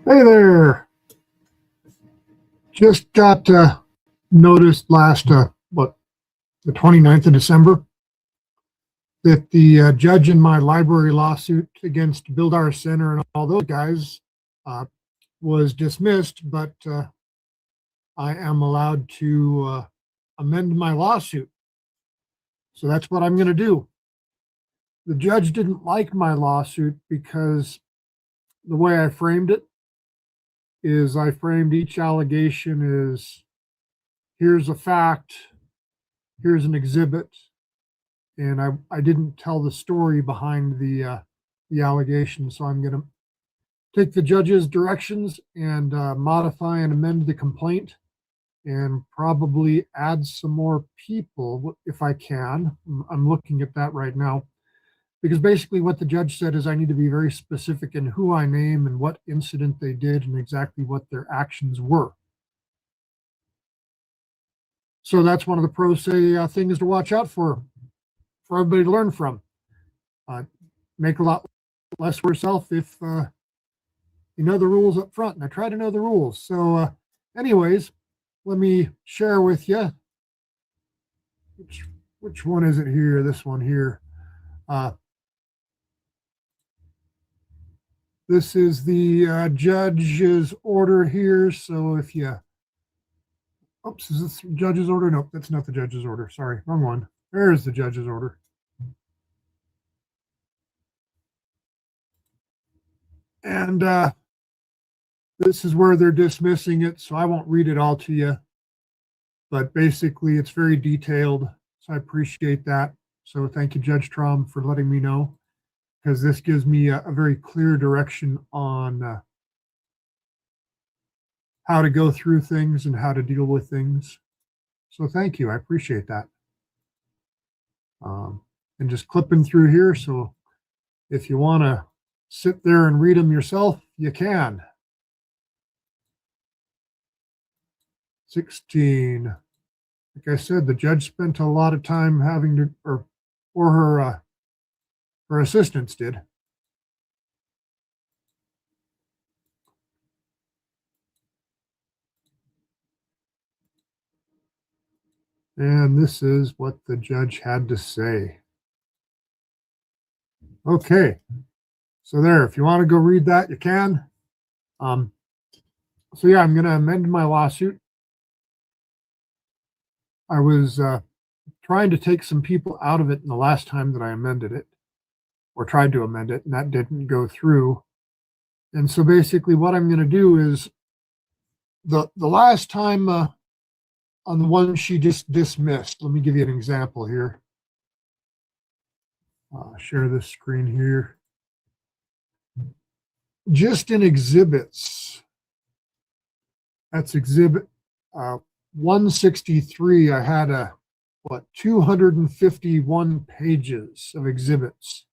Hey there. Just got noticed last, the 29th of December, that the judge in my library lawsuit against Build Our Center and all those guys was dismissed, but I am allowed to amend my lawsuit. So that's what I'm going to do. The judge didn't like my lawsuit because the way I framed it is I framed each allegation as here's a fact, here's an exhibit, and I didn't tell the story behind the allegation. So I'm going to take the judge's directions and modify and amend the complaint, and probably add some more people if I can. I'm looking at that right now, because basically what the judge said is I need to be very specific in who I name and what incident they did and exactly what their actions were. So that's one of the pro se things to watch out for everybody to learn from. Make a lot less for yourself if you know the rules up front, and I try to know the rules. So anyways, let me share with you, which one is it here? This one here. This is the judge's order here. So if you, oops, is this judge's order? Nope, that's not the judge's order. Sorry, wrong one. There's the judge's order. And this is where they're dismissing it, so I won't read it all to you. But basically, it's very detailed, so I appreciate that. So thank you, Judge Traum, for letting me know, because this gives me a very clear direction on how to go through things and how to deal with things. So thank you. I appreciate that. And just clipping through here, so if you want to sit there and read them yourself, you can. 16. Like I said, the judge spent a lot of time having to, or her assistants did. And this is what the judge had to say. Okay. So there, if you want to go read that, you can. So yeah, I'm going to amend my lawsuit. I was trying to take some people out of it in the last time that I amended it, or tried to amend it, and that didn't go through. And so basically what I'm going to do is the last time on the one she just dismissed, let me give you an example here. Share this screen here. Just in exhibits, that's exhibit 163. I had 251 pages of exhibits.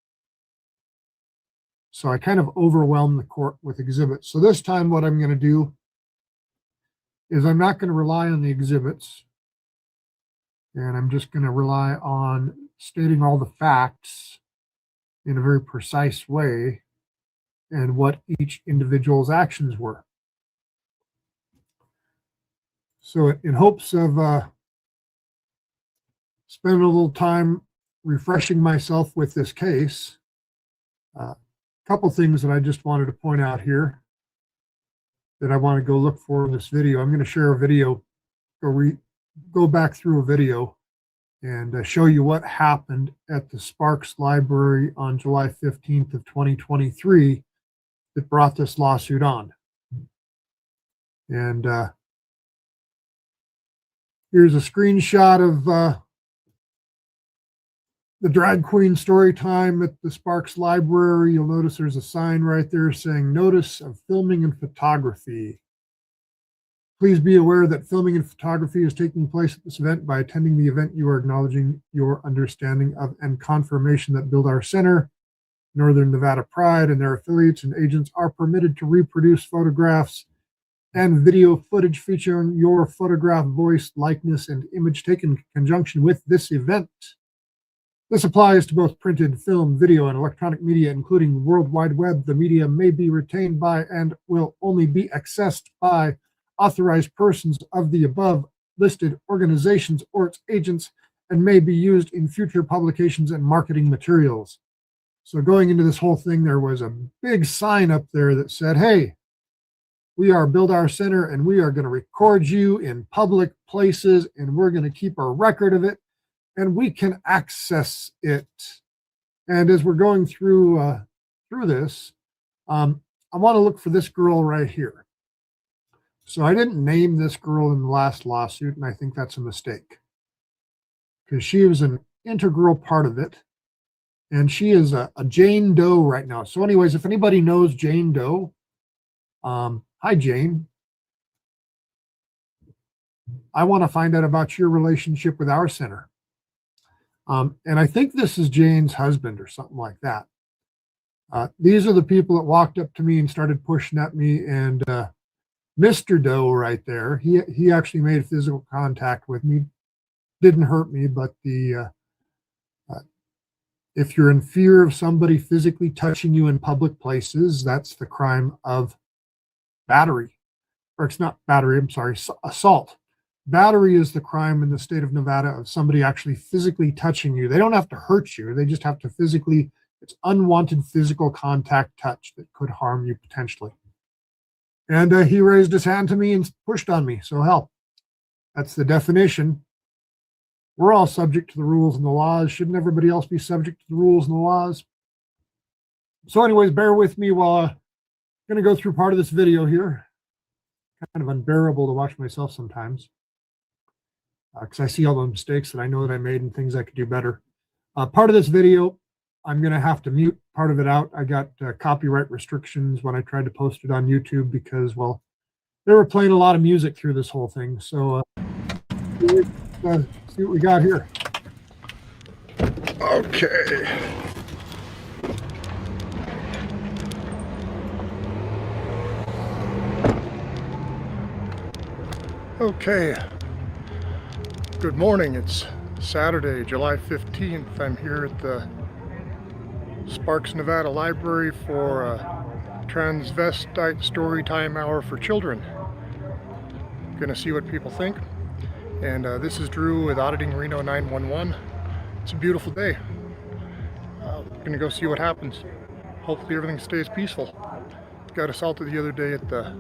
So I kind of overwhelmed the court with exhibits. So this time what I'm going to do is I'm not going to rely on the exhibits, and I'm just going to rely on stating all the facts in a very precise way and what each individual's actions were. So in hopes of spending a little time refreshing myself with this case, a couple things that I just wanted to point out here that I want to go look for in this video. I'm going to share a video, go back through a video and show you what happened at the Sparks Library on July 15th of 2023 that brought this lawsuit on. And here's a screenshot of the drag queen story time at the Sparks Library. You'll notice there's a sign right there saying notice of filming and photography. Please be aware that filming and photography is taking place at this event. By attending the event, you are acknowledging your understanding of and confirmation that Build Our Center, Northern Nevada Pride, and their affiliates and agents are permitted to reproduce photographs and video footage featuring your photograph, voice, likeness, and image taken in conjunction with this event. This applies to both printed, film, video, and electronic media, including the World Wide Web. The media may be retained by and will only be accessed by authorized persons of the above listed organizations or its agents and may be used in future publications and marketing materials. So going into this whole thing, there was a big sign up there that said, hey, we are Build Our Center and we are going to record you in public places and we're going to keep a record of it and we can access it. And as we're going through this, I want to look for this girl right here. So I didn't name this girl in the last lawsuit, and I think that's a mistake because she was an integral part of it. And she is a Jane Doe right now. So anyways, if anybody knows Jane Doe, hi, Jane. I want to find out about your relationship with our center. And I think this is Jane's husband or something like that. These are the people that walked up to me and started pushing at me. And Mr. Doe right there, he actually made physical contact with me. Didn't hurt me, but if you're in fear of somebody physically touching you in public places, that's the crime of battery. Or it's not battery, I'm sorry, assault. Battery is the crime in the state of Nevada of somebody actually physically touching you. They don't have to hurt you. They just have to physically, it's unwanted physical contact touch that could harm you potentially. And he raised his hand to me and pushed on me. So hell, that's the definition. We're all subject to the rules and the laws. Shouldn't everybody else be subject to the rules and the laws? So anyways, bear with me while I'm going to go through part of this video here. Kind of unbearable to watch myself sometimes because I see all the mistakes that I know that I made and things I could do better. Part of this video, I'm going to have to mute part of it out. I got copyright restrictions when I tried to post it on YouTube because, well, they were playing a lot of music through this whole thing. So see what we got here. Okay. Okay. Good morning. It's Saturday, July 15th. I'm here at the Sparks, Nevada Library for a transvestite story time hour for children. Gonna see what people think. And this is Drew with Auditing Reno 911. It's a beautiful day. Gonna go see what happens. Hopefully everything stays peaceful. Got assaulted the other day at the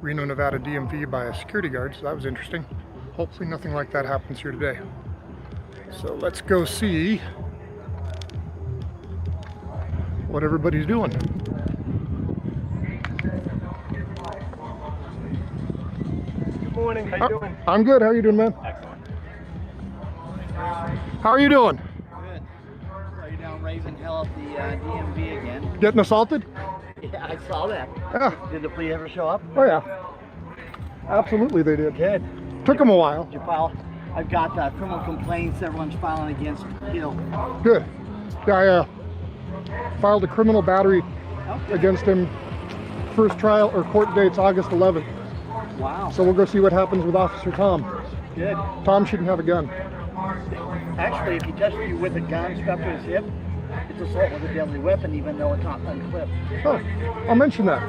Reno, Nevada DMV by a security guard, so that was interesting. Hopefully nothing like that happens here today. So let's go see what everybody's doing. Good morning, how you doing? I'm good, how are you doing, man? Excellent. How are you doing? Good. Are you down raising hell at the DMV again? Getting assaulted? Yeah, I saw that. Yeah. Did the plea ever show up? Oh yeah. Absolutely they did. Good. Took them a while. Did you file? I've got criminal complaints everyone's filing against Hill. Good. Yeah, I filed a criminal battery against him. First trial or court date's August 11th. Wow. So we'll go see what happens with Officer Tom. Good. Tom shouldn't have a gun. Actually, if he touched you with a gun strapped to his hip, it's assault with a deadly weapon, even though it's not unclipped. Oh, I'll mention that.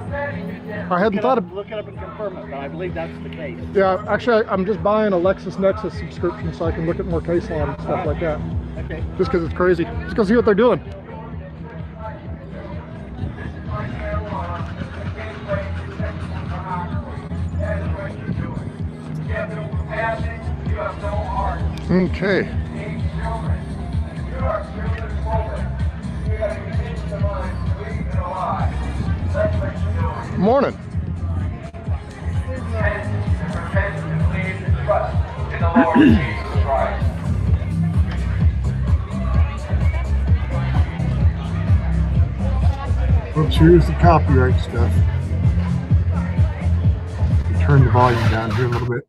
I hadn't thought of. Look it up and confirm it, but I believe that's the case. Yeah, actually, I'm just buying a LexisNexis subscription so I can look at more case law and stuff like that. Okay. Just because it's crazy. Let's go see what they're doing. Okay. Morning. Oops, here's the copyright stuff. Turn the volume down here a little bit.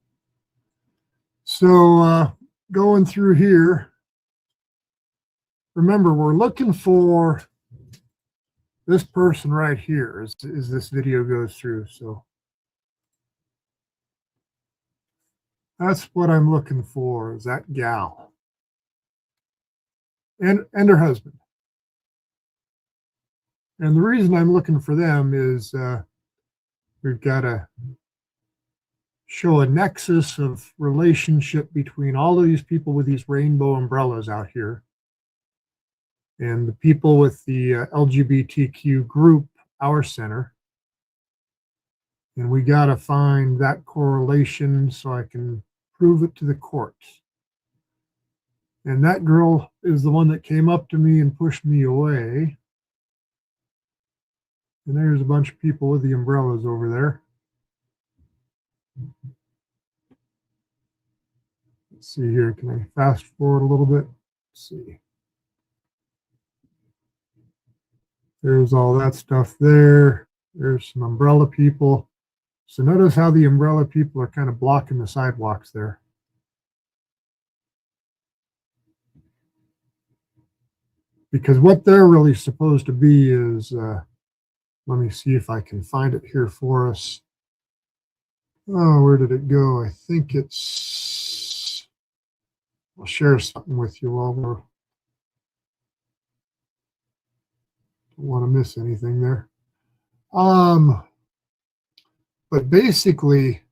So going through here, remember we're looking for this person right here as this video goes through. So that's what I'm looking for, is that gal. and her husband. And the reason I'm looking for them is we've got to show a nexus of relationship between all of these people with these rainbow umbrellas out here and the people with the LGBTQ group, our center. And we got to find that correlation so I can prove it to the courts. And that girl is the one that came up to me and pushed me away. And there's a bunch of people with the umbrellas over there. Let's see here. Can I fast forward a little bit? Let's see. There's all that stuff there. There's some umbrella people. So notice how the umbrella people are kind of blocking the sidewalks there. Because what they're really supposed to be is, let me see if I can find it here for us. Oh, where did it go? I think it's, I'll share something with you while we're, don't want to miss anything there. But basically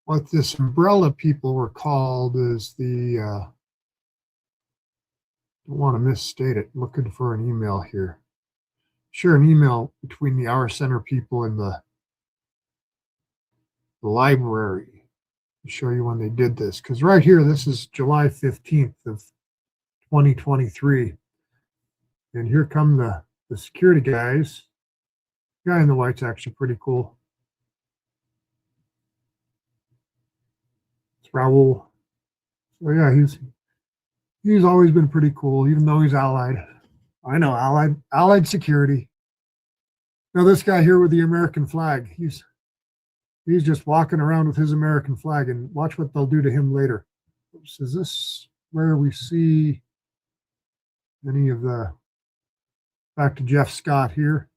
what this umbrella people were called is the, don't want to misstate it, I'm looking for an email here. Share an email between the Our Center people and the library to show you when they did this. Because right here, this is July 15th of 2023. And here come the security guys. The guy in the white's actually pretty cool. It's Raul. So yeah, he's always been pretty cool, even though he's allied. I know, allied security. Now this guy here with the American flag, he's just walking around with his American flag, and watch what they'll do to him later. Oops, is this where we see any of the, back to Jeff Scott here.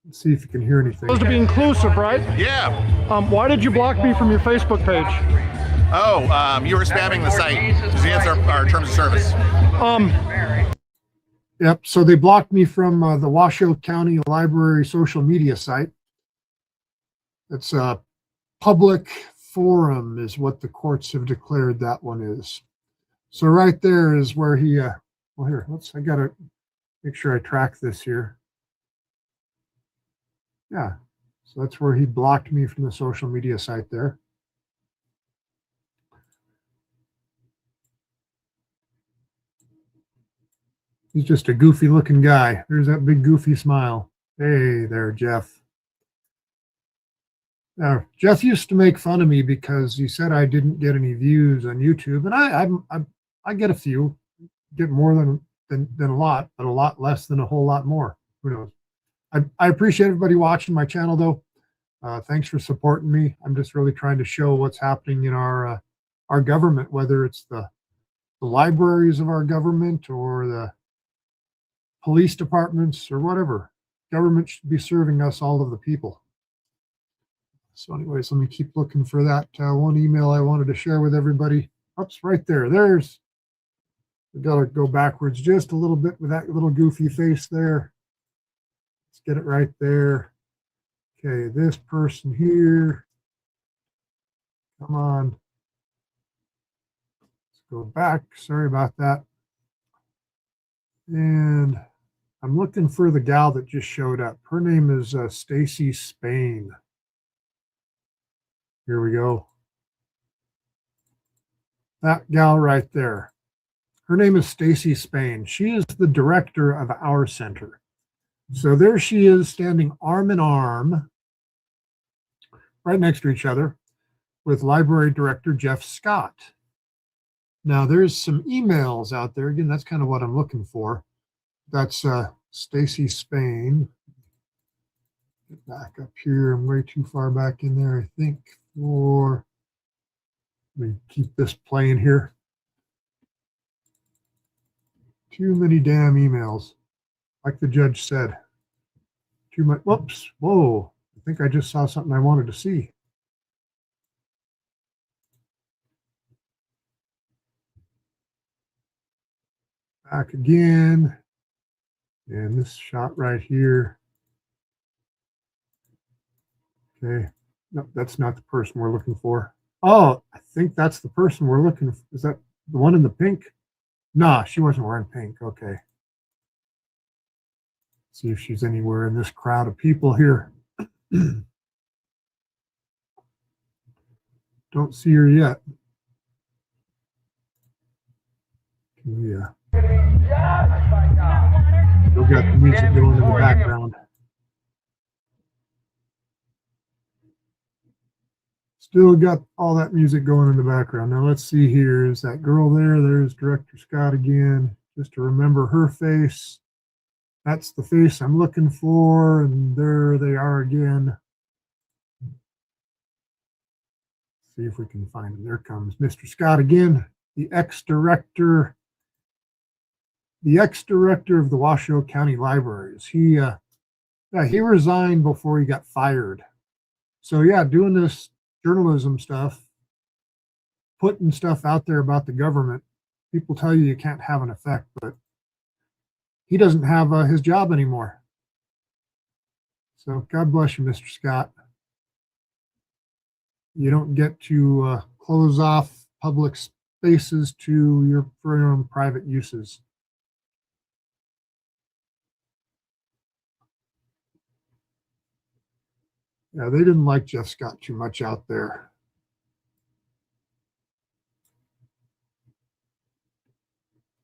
Let's see if you can hear anything. Supposed to be inclusive, right? Yeah. Why did you block me from your Facebook page? Oh, you were spamming the site. That's our terms of service. Yep. So they blocked me from the Washoe County Library social media site. It's a public forum is what the courts have declared that one is. So right there is where he, well here, I got to make sure I track this here. Yeah. So that's where he blocked me from the social media site there. He's just a goofy looking guy. There's that big goofy smile. Hey there, Jeff. Now, Jeff used to make fun of me because he said I didn't get any views on YouTube, and I get a few, get more than a lot, but a lot less than a whole lot more. Who knows? I appreciate everybody watching my channel, though. Thanks for supporting me. I'm just really trying to show what's happening in our government, whether it's the libraries of our government or the police departments or whatever. Government should be serving us, all of the people. So anyways, let me keep looking for that one email I wanted to share with everybody. Oops, right there. There's, we got to go backwards just a little bit with that little goofy face there. Let's get it right there. Okay, this person here. Come on. Let's go back. Sorry about that. And I'm looking for the gal that just showed up. Her name is Stacy Spain. Here we go. That gal right there. Her name is Stacy Spain. She is the director of our center. So there she is standing arm in arm, right next to each other, with Library Director Jeff Scott. Now there's some emails out there. Again, that's kind of what I'm looking for. That's Stacy Spain. Get back up here. I'm way too far back in there, I think. Let me keep this playing here. Too many damn emails. Like the judge said. Too much. Whoops. Whoa. I think I just saw something I wanted to see. Back again. And this shot right here. Okay. No, that's not the person we're looking for. Oh, I think that's the person we're looking for. Is that the one in the pink? Nah, she wasn't wearing pink. Okay. See if she's anywhere in this crowd of people here. Don't see her yet. Yeah. Still got the music going in the background. Still got all that music going in the background. Now let's see here. Is that girl there? There's Director Scott again. Just to remember her face. That's the face I'm looking for. And there they are again. See if we can find him. There comes Mr. Scott again, the ex-director of the Washoe County Libraries. He resigned before he got fired. So yeah, doing this journalism stuff, putting stuff out there about the government, people tell you can't have an effect, but he doesn't have his job anymore. So God bless you, Mr. Scott. You don't get to close off public spaces for your own private uses. Yeah, they didn't like Jeff Scott too much out there.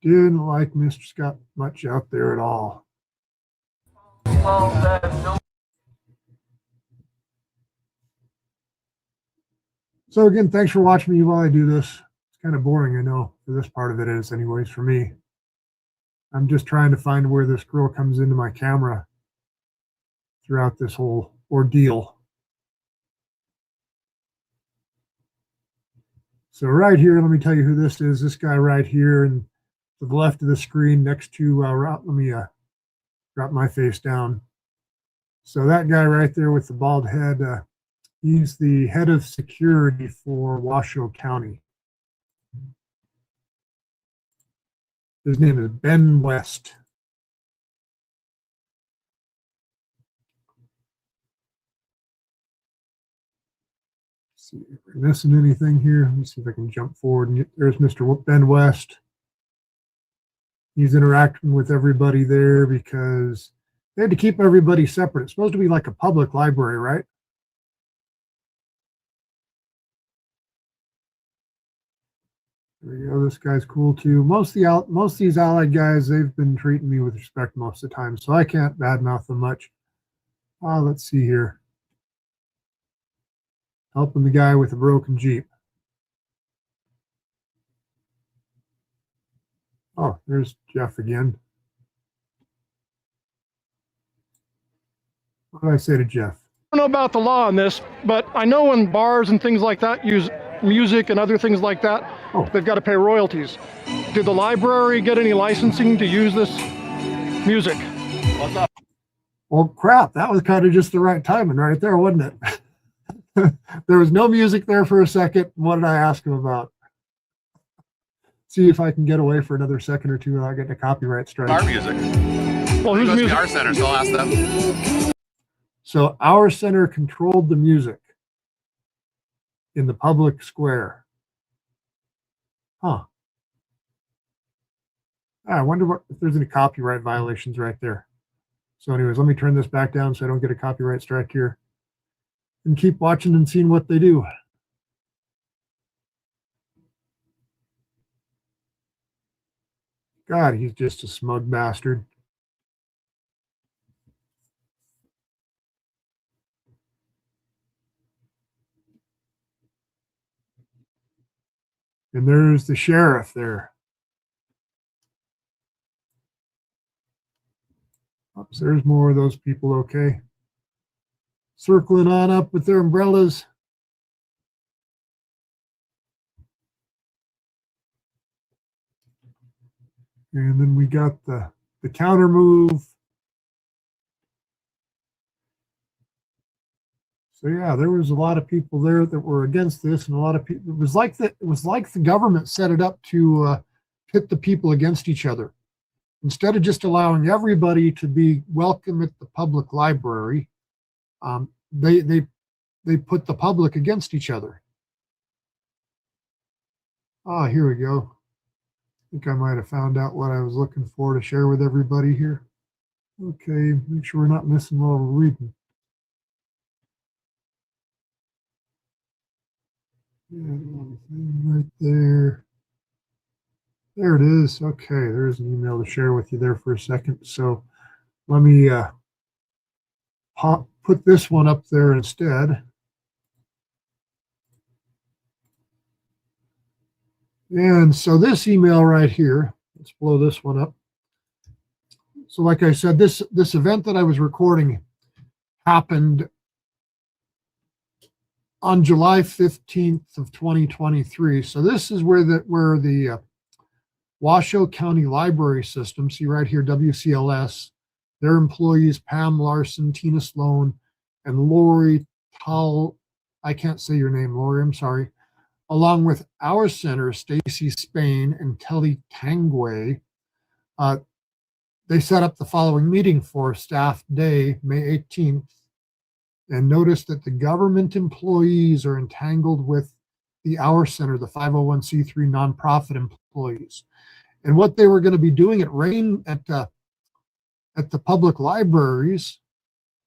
Didn't like Mr. Scott much out there at all. So again, thanks for watching me while I do this. It's kind of boring, I know, for this part of it is anyways for me. I'm just trying to find where this girl comes into my camera throughout this whole ordeal. So right here, let me tell you who this is. This guy right here, and to the left of the screen next to, let me drop my face down. So that guy right there with the bald head, he's the head of security for Washoe County. His name is Ben West. Let's see if we're missing anything here. Let me see if I can jump forward and there's Mr. Ben West. He's interacting with everybody there because they had to keep everybody separate. It's supposed to be like a public library, right? There we go. This guy's cool too. Most of these allied guys, they've been treating me with respect most of the time, so I can't badmouth them much. Let's see here. Helping the guy with a broken Jeep. Oh, there's Jeff again. What did I say to Jeff? I don't know about the law on this, but I know when bars and things like that use music and other things like that, they've got to pay royalties. Did the library get any licensing to use this music? What's up? Well, crap, that was kind of just the right timing right there, wasn't it? There was no music there for a second. What did I ask him about? See if I can get away for another second or two without getting a copyright strike. Our music. Well, whose music? Our center, so I'll ask them. So our center controlled the music in the public square. Huh. I wonder if there's any copyright violations right there. So anyways, let me turn this back down so I don't get a copyright strike here. And keep watching and seeing what they do. God, he's just a smug bastard. And there's the sheriff there. Oops, there's more of those people, okay. Circling on up with their umbrellas. And then we got the counter move. So yeah, there was a lot of people there that were against this, and a lot of people. It was like the government set it up to pit the people against each other. instead of just allowing everybody to be welcome at the public library, they put the public against each other. Ah, here we go. I think I might have found out what I was looking for to share with everybody here. Okay, make sure we're not missing while we're reading. Right there. There it is. Okay, there's an email to share with you there for a second. So let me put this one up there instead. And so this email right here, let's blow this one up. So like I said, this event that I was recording happened on July 15th of 2023. So this is where the Washoe County Library System, see right here, WCLS, their employees, Pam Larson, Tina Sloan, and Lori Tal, I can't say your name, Lori, I'm sorry, along with our center, Stacy Spain and Kelly Tangway, they set up the following meeting for Staff Day, May 18th, and noticed that the government employees are entangled with the Our Center, the 501c3 nonprofit employees. And what they were going to be doing at the public libraries,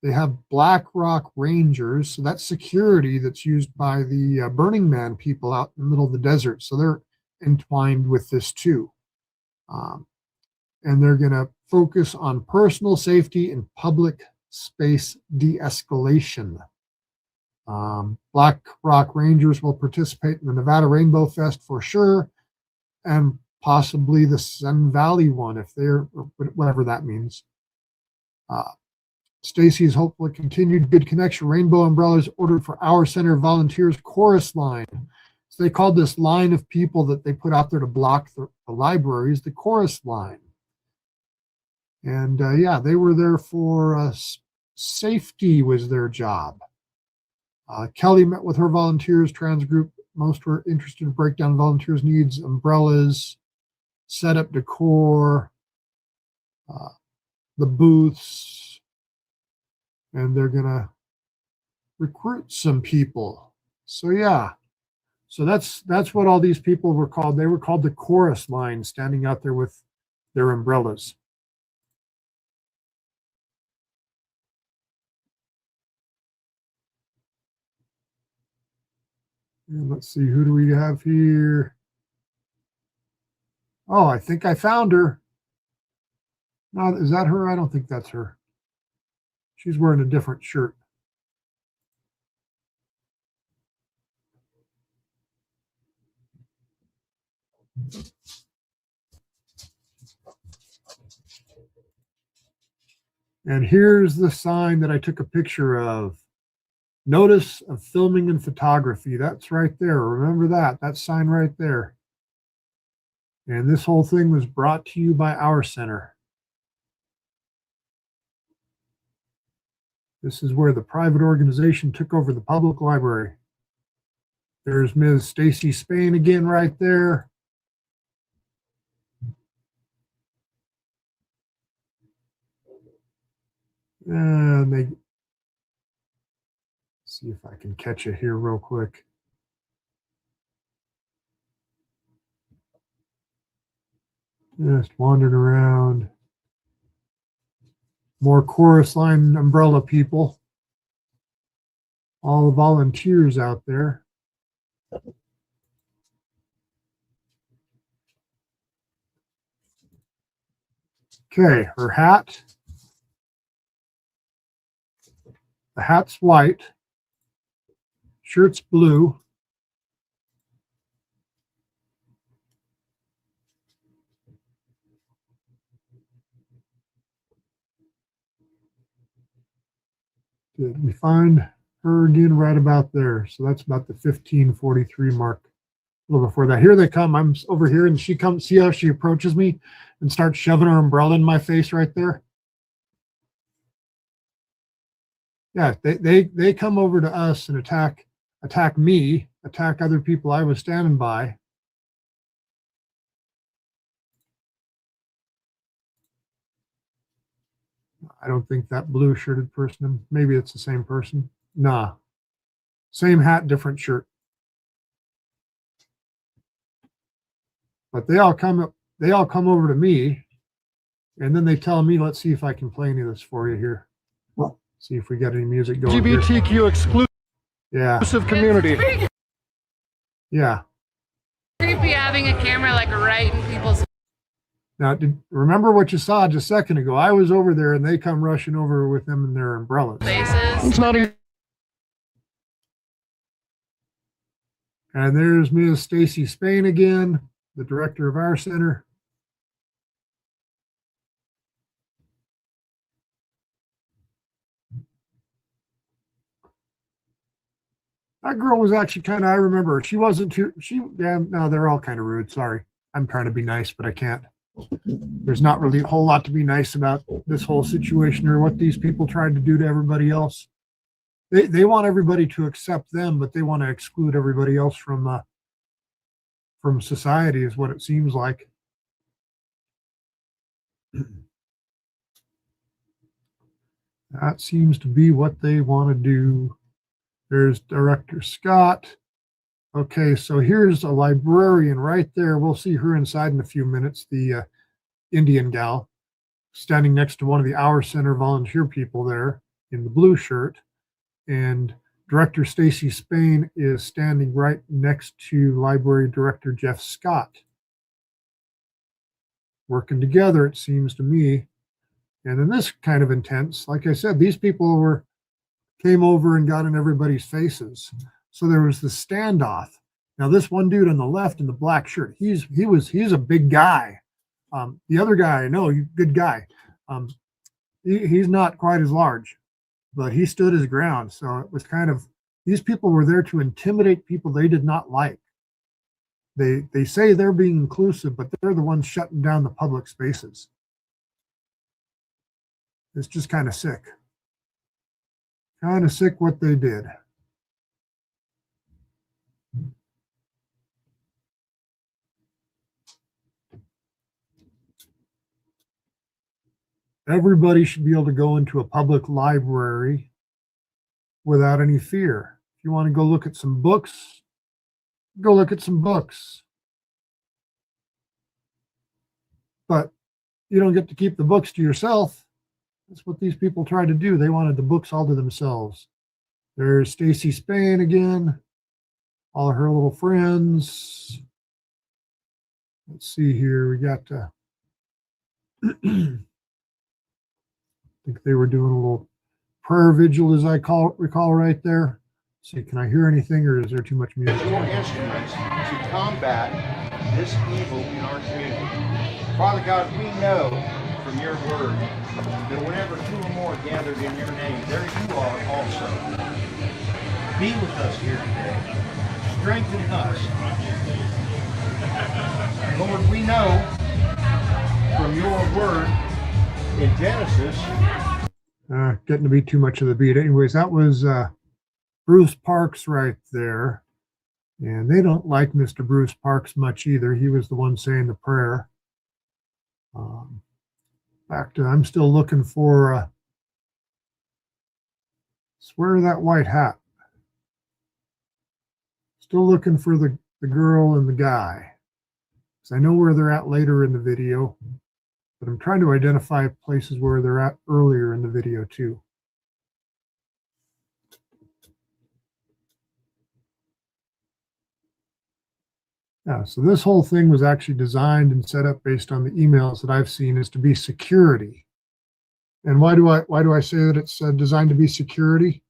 they have Black Rock Rangers, so that's security that's used by the Burning Man people out in the middle of the desert. So they're entwined with this too. And they're going to focus on personal safety and public space de-escalation. Black Rock Rangers will participate in the Nevada Rainbow Fest for sure, and possibly the Sun Valley one, if they're, whatever that means. Stacy's hopeful continued good connection. Rainbow umbrellas ordered for Our Center volunteers chorus line. So they called this line of people that they put out there to block the libraries, the chorus line. And yeah, they were there for safety was their job. Kelly met with her volunteers, trans group. Most were interested in break down volunteers' needs, umbrellas, set up decor, the booths, and they're gonna recruit some people. So yeah, so that's what all these people were called. They were called the chorus line, standing out there with their umbrellas. And let's see, who do we have here? Oh, I think I found her. No, is that her? I don't think that's her. She's wearing a different shirt. And here's the sign that I took a picture of. Notice of filming and photography. That's right there. Remember that. That sign right there. And this whole thing was brought to you by Our Center. This is where the private organization took over the public library. There's Ms. Stacy Spain again right there. And they, see if I can catch it here real quick. Just wandering around. More chorus line umbrella people. All the volunteers out there. Okay, her hat. The hat's white. Shirt's blue. Did we find her again right about there? So that's about the 1543 mark. A little before that. Here they come. I'm over here and she comes. See how she approaches me and starts shoving her umbrella in my face right there? Yeah, they come over to us and attack me, attack other people I was standing by. I don't think that blue shirted person, maybe it's the same person. Nah, same hat, different shirt. But they all come over to me, and then they tell me, let's see if I can play any of this for you here. See if we got any music going here. LGBTQ exclusive Yeah, community. yeah. Creepy having a camera like right in people's Now, remember what you saw just a second ago? I was over there, and they come rushing over with them in their umbrellas. faces. It's not even. And there's Ms. Stacy Spain again, the director of our center. That girl was actually kind of, I remember, she wasn't too, yeah, no, they're all kind of rude. Sorry. I'm trying to be nice, but I can't. There's not really a whole lot to be nice about this whole situation or what these people tried to do to everybody else. They want everybody to accept them, but they want to exclude everybody else from society is what it seems like. That seems to be what they want to do. There's Director Scott. Okay, so here's a librarian right there. We'll see her inside in a few minutes, the Indian gal, standing next to one of the Our Center volunteer people there in the blue shirt. And Director Stacy Spain is standing right next to Library Director Jeff Scott. Working together, it seems to me. And in this kind of intense, like I said, these people came over and got in everybody's faces. So there was the standoff. Now this one dude on the left in the black shirt, he's a big guy. The other guy, I know, good guy. He's not quite as large, but he stood his ground. So it was kind of, these people were there to intimidate people they did not like. They say they're being inclusive, but they're the ones shutting down the public spaces. It's just kind of sick. Kind of sick what they did. Everybody should be able to go into a public library without any fear. If you want to go look at some books, go look at some books. But you don't get to keep the books to yourself. That's what these people tried to do. They wanted the books all to themselves. There's Stacy Spain again, all of her little friends. Let's see here. We got, I think they were doing a little prayer vigil, as I recall right there. Let's see, can I hear anything, or is there too much music? Your instruments to combat this evil in our community. Father God, we know from your word that whenever two or more gathered in your name, there you are also. Be with us here today. Strengthen us. Lord, we know from your word in Genesis. Getting to be too much of the beat. Anyways, that was Bruce Parks right there. And they don't like Mr. Bruce Parks much either. He was the one saying the prayer. Back to, I'm still looking for, swear that white hat. Still looking for the girl and the guy. So I know where they're at later in the video, but I'm trying to identify places where they're at earlier in the video too. Yeah, so this whole thing was actually designed and set up based on the emails that I've seen is to be security. And why do I say that it's designed to be security?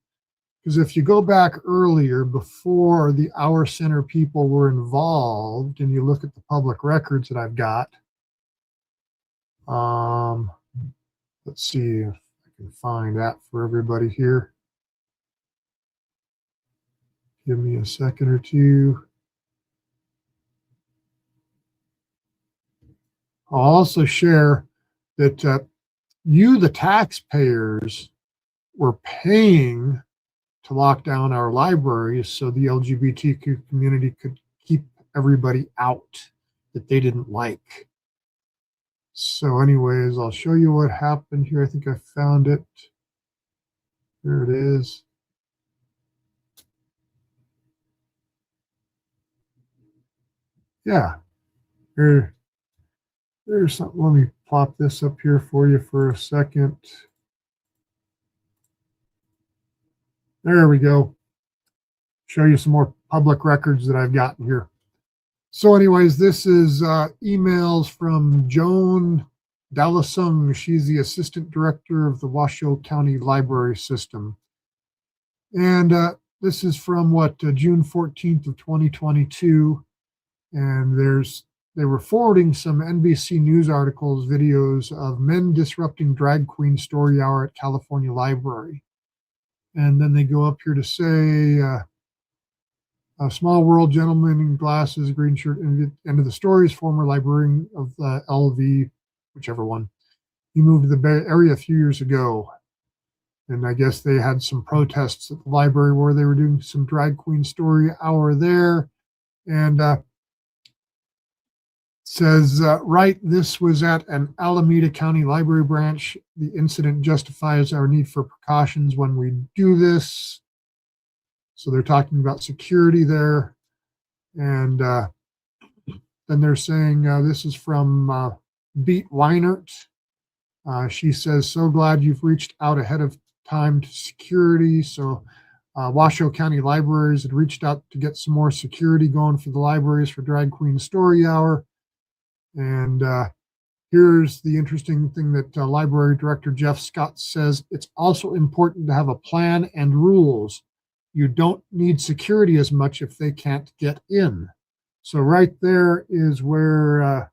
Because if you go back earlier, before the Our Center people were involved, and you look at the public records that I've got, let's see if I can find that for everybody here. Give me a second or two. I'll also share that you, the taxpayers, were paying to lock down our libraries so the LGBTQ community could keep everybody out that they didn't like. So anyways, I'll show you what happened here. I think I found it. There it is. Yeah, there's something. Let me plop this up here for you for a second. There we go. Show you some more public records that I've gotten here. So anyways, this is emails from Joan Dallasung. She's the assistant director of the Washoe County Library System. And this is from June 14th of 2022. And they were forwarding some NBC News articles, videos of men disrupting drag queen story hour at California Library. And then they go up here to say, a small world gentleman in glasses, green shirt, end of the story is former librarian of the LV, whichever one. He moved to the Bay Area a few years ago. And I guess they had some protests at the library where they were doing some drag queen story hour there. And says, right, this was at an Alameda County Library branch. The incident justifies our need for precautions when we do this. So they're talking about security there. And then they're saying, this is from Beat Weinert. She says, so glad you've reached out ahead of time to security. So Washoe County Libraries had reached out to get some more security going for the libraries for Drag Queen Story Hour. And here's the interesting thing that Library Director Jeff Scott says. It's also important to have a plan and rules. You don't need security as much if they can't get in. So right there is where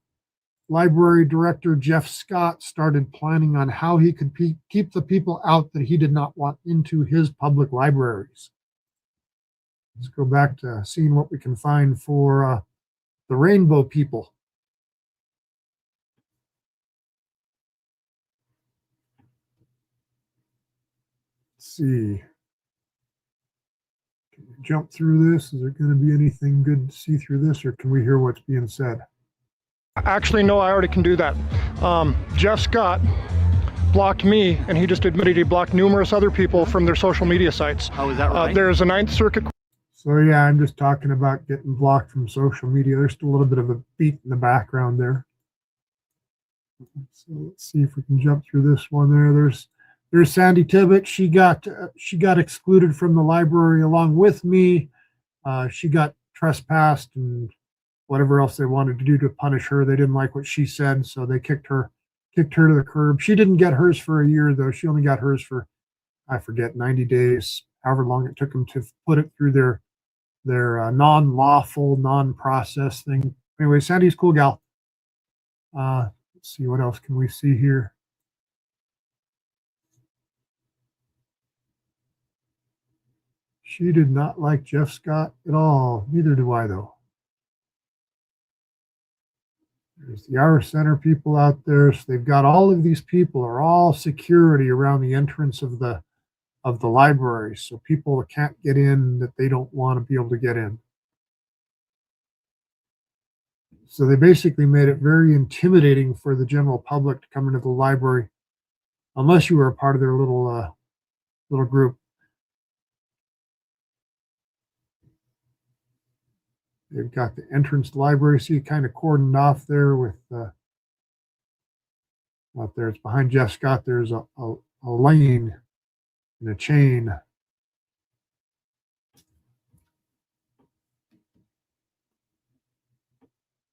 Library Director Jeff Scott started planning on how he could keep the people out that he did not want into his public libraries. Let's go back to seeing what we can find for the rainbow people. See, can we jump through this? Is there going to be anything good to see through this, or can we hear what's being said? Actually, no, I already can do that. Jeff Scott blocked me, and he just admitted he blocked numerous other people from their social media sites. Oh, is that right? There's a Ninth Circuit. So yeah, I'm just talking about getting blocked from social media. There's still a little bit of a beat in the background there. So let's see if we can jump through this one there. There's Sandy Tibbet. She got excluded from the library along with me. She got trespassed and whatever else they wanted to do to punish her. They didn't like what she said, so they kicked her to the curb. She didn't get hers for a year though. She only got hers for, I forget, 90 days, however long it took them to put it through their non-lawful, non-process thing. Anyway, Sandy's a cool gal. Let's see, what else can we see here? She did not like Jeff Scott at all. Neither do I, though. There's the Hour Center people out there. So they've got all of these people are all security around the entrance of the library. So people can't get in that they don't want to be able to get in. So they basically made it very intimidating for the general public to come into the library, unless you were a part of their little group. They've got the entrance to the library. See, kind of cordoned off there with out there. It's behind Jeff Scott. There's a lane and a chain.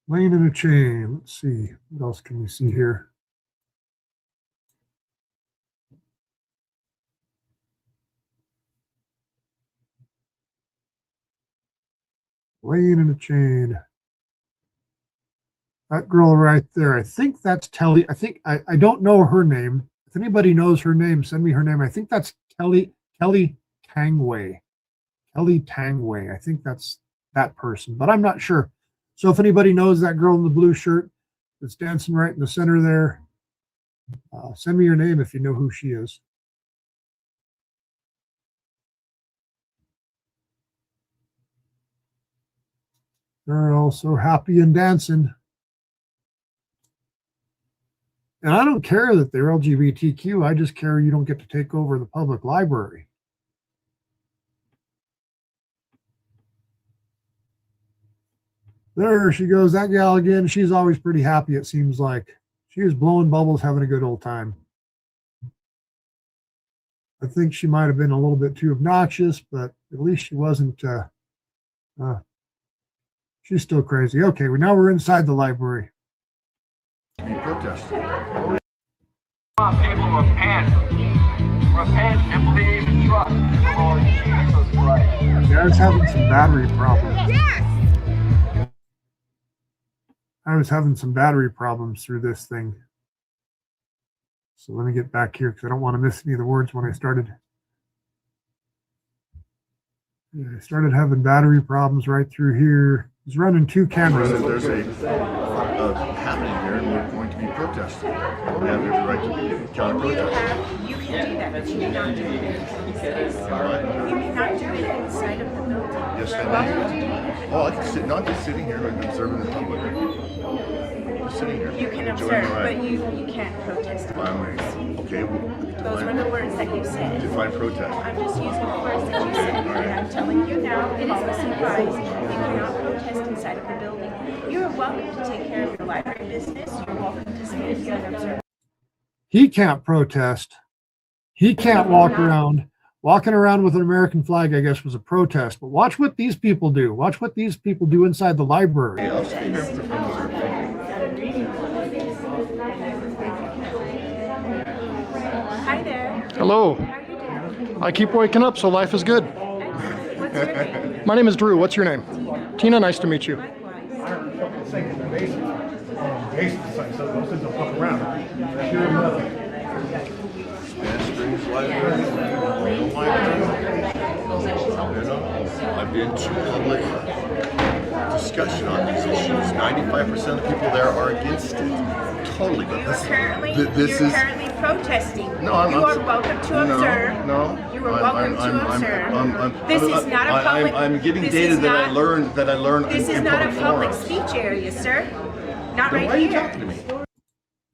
Lane and a chain. Let's see. What else can we see here? Lane and a chain. That girl right there. I think that's Telly. I don't know her name. If anybody knows her name, send me her name. I think that's Kelly Tangway. Kelly Tangway. I think that's that person, but I'm not sure. So if anybody knows that girl in the blue shirt that's dancing right in the center there, send me your name if you know who she is. They're all so happy and dancing. And I don't care that they're LGBTQ. I just care you don't get to take over the public library. There she goes, that gal again. She's always pretty happy, it seems like. She was blowing bubbles, having a good old time. I think she might have been a little bit too obnoxious, but at least she wasn't, she's still crazy. Okay, well, now we're inside the library. Protest. People repent. Repent and believe and trust in the Lord Jesus Christ. Yeah, I was having some battery problems. Yes. I was having some battery problems through this thing. So let me get back here because I don't want to miss any of the words when I started. Yeah, I started having battery problems right through here. He's running two cameras. There's a happening here, and we're going to be protesting. We have every right to counter-protest. You can do that, but you may not do it inside. You may not do it inside of the building. Yes, You're I welcome to do may. Oh, I can sit, not just sitting here and observing the public. Just sitting here. it. You can enjoying observe, the ride. but you can't protest. Okay, well, Those were the words that you said. define protest. I'm just using the words that you said, and I'm telling you now, policy advice, you cannot protest inside of the building. You are welcome to take care of your library business. You're welcome to stand here and observe. He can't protest. He can't walk around. Walking around with an American flag, I guess, was a protest. But watch what these people do. Watch what these people do inside the library. Hey, I'll stay here for Hi there. Hello. How are you doing? I keep waking up, so life is good. Excellent. What's your name? My name is Drew. What's your name? Tina, nice to meet you. Likewise. I've been to public discussion on these issues. 95% of the people there are against it. Totally. But You're currently protesting. No, I'm you are welcome to observe. No, You are welcome to observe. This is not a public. I'm getting this data is that I not- learned This is in not a public forums. speech area, sir. Not Then right why are you here. talking to me?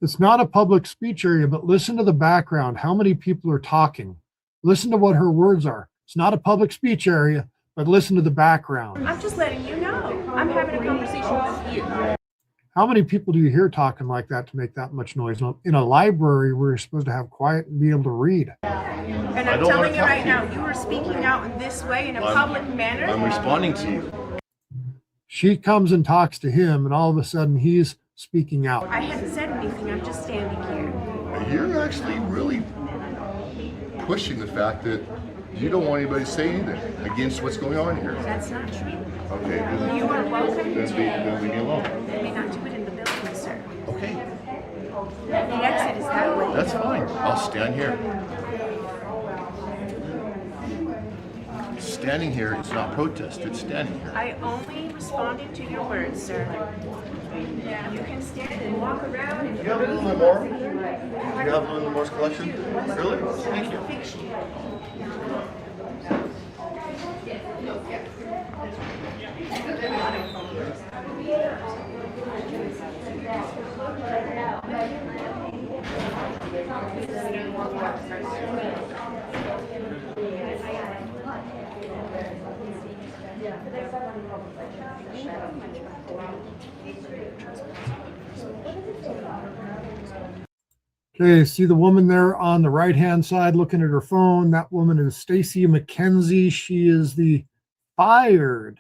It's not a public speech area, but listen to the background. How many people are talking? Listen to what her words are. It's not a public speech area, but listen to the background. I'm just letting you know. I'm having a conversation with you. How many people do you hear talking like that to make that much noise? In a library where you're supposed to have quiet and be able to read. And I I'm don't telling wanna you talk right to you. now, you are speaking out in this way in a I'm- public manner. I'm responding to you. She comes and talks to him, and all of a sudden he's speaking out. I haven't said anything. I'm just standing here. You're actually really pushing the fact that you don't want anybody to say anything against what's going on here. That's not true. Okay, then, You are welcome to then leave me alone. You may not do it in the building, sir. Okay, The exit is that way. that's fine. I'll stand here. Standing here is not protest, it's standing here. I only responded to your words, sir. You can stand and walk around and You have a little bit more? You have a little more collection? Really? Thank you. Okay, see the woman there on the right-hand side looking at her phone. That woman is Stacy McKenzie. She is the fired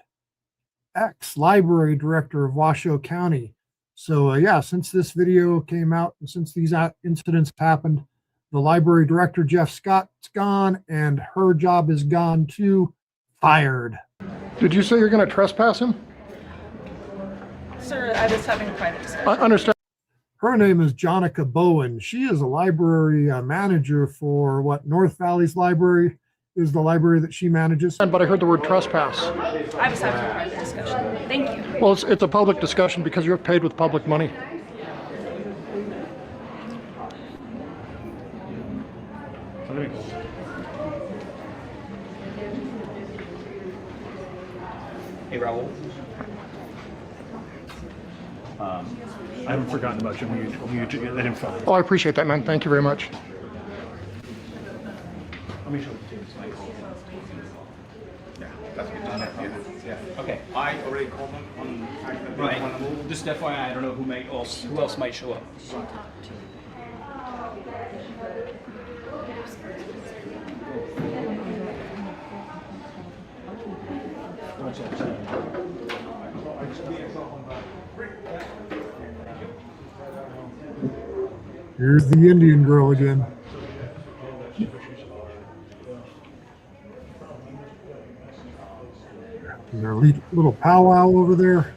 ex-library director of Washoe County. So yeah, since this video came out and since these incidents happened, the library director, Jeff Scott's gone and her job is gone too. Fired. Did you say you're going to trespass him? Sir, I was having a private discussion. I understand. Her name is Jonica Bowen. She is a library manager for North Valley's library is the library that she manages. But I heard the word trespass. I was having a private discussion. Thank you. Well, it's a public discussion because you're paid with public money. Hey, Raul. I haven't forgotten about you when you get that info. Oh, I appreciate that, man. Thank you very much. Let me show you. Yeah, that's good. Yeah. Okay. I already called them on right. Just FYI, I don't know who else might show up. Here's the Indian girl again. Their little powwow over there.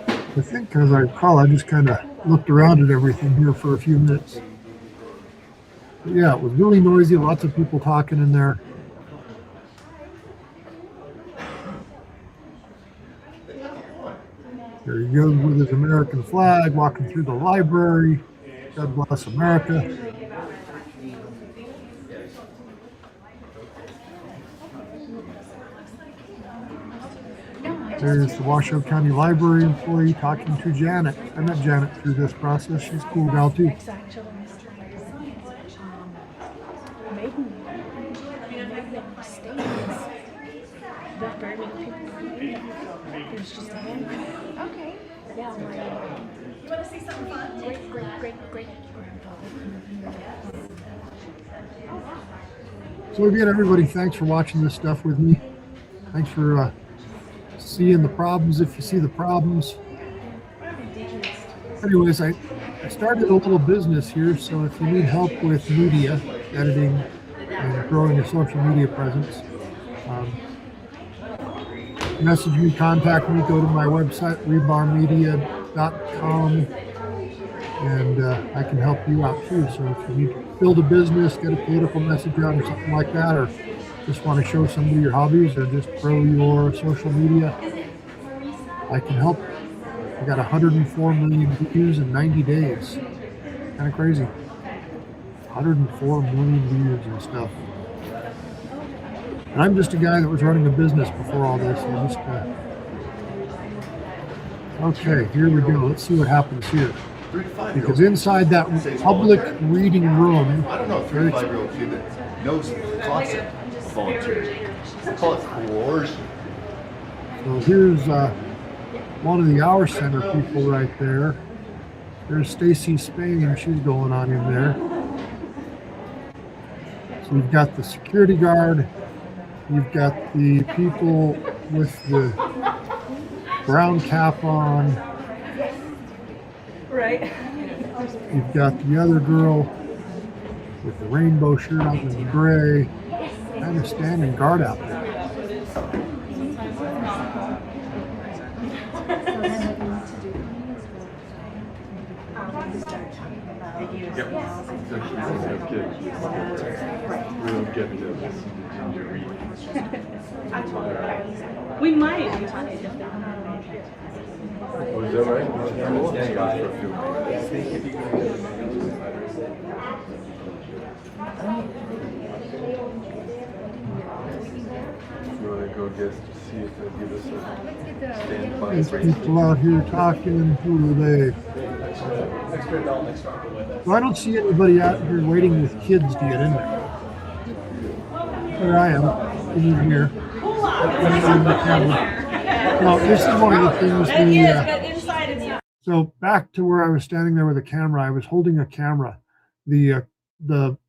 I think, as I recall, I just kind of looked around at everything here for a few minutes. But yeah, it was really noisy, lots of people talking in there. There he goes with his American flag, walking through the library. God bless America. There's the Washoe County Library employee talking to Janet. I met Janet through this process. She's a cool gal too. Okay. Yeah. You want to see something fun? Great. So again, everybody, thanks for watching this stuff with me. Thanks for seeing the problems if you see the problems. Anyways, I started a little business here, so if you need help with media, editing, and growing a social media presence, message me, contact me, go to my website, rebarmedia.com, and I can help you out too. So if you need to build a business, get a political message out or something like that, or just want to show somebody your hobbies or just grow your social media, I can help. I got 104 million views in 90 days. Kind of crazy. 104 million views and stuff. And I'm just a guy that was running a business before all this. Okay, here we go. Let's see what happens here. Because inside that public reading room, I don't know, 3-5-year-old kid that knows the concept of volunteering. I call it coercion. so here's one of the Hour Center people right there. There's Stacy Spain. She's going on in there. So you've got the security guard. You've got the people with the brown cap on. Right. You've got the other girl with the rainbow shirt on in gray, kind of standing guard out there. Yep. We don't get to We might. Was that right? You want to go see if they'll give us a standby? There's people out here talking. Who are they? Well, I don't see anybody out here waiting with kids to get in there. There I am, in here. No, this is one of the things so back to where I was standing there with a camera, I was holding a camera. The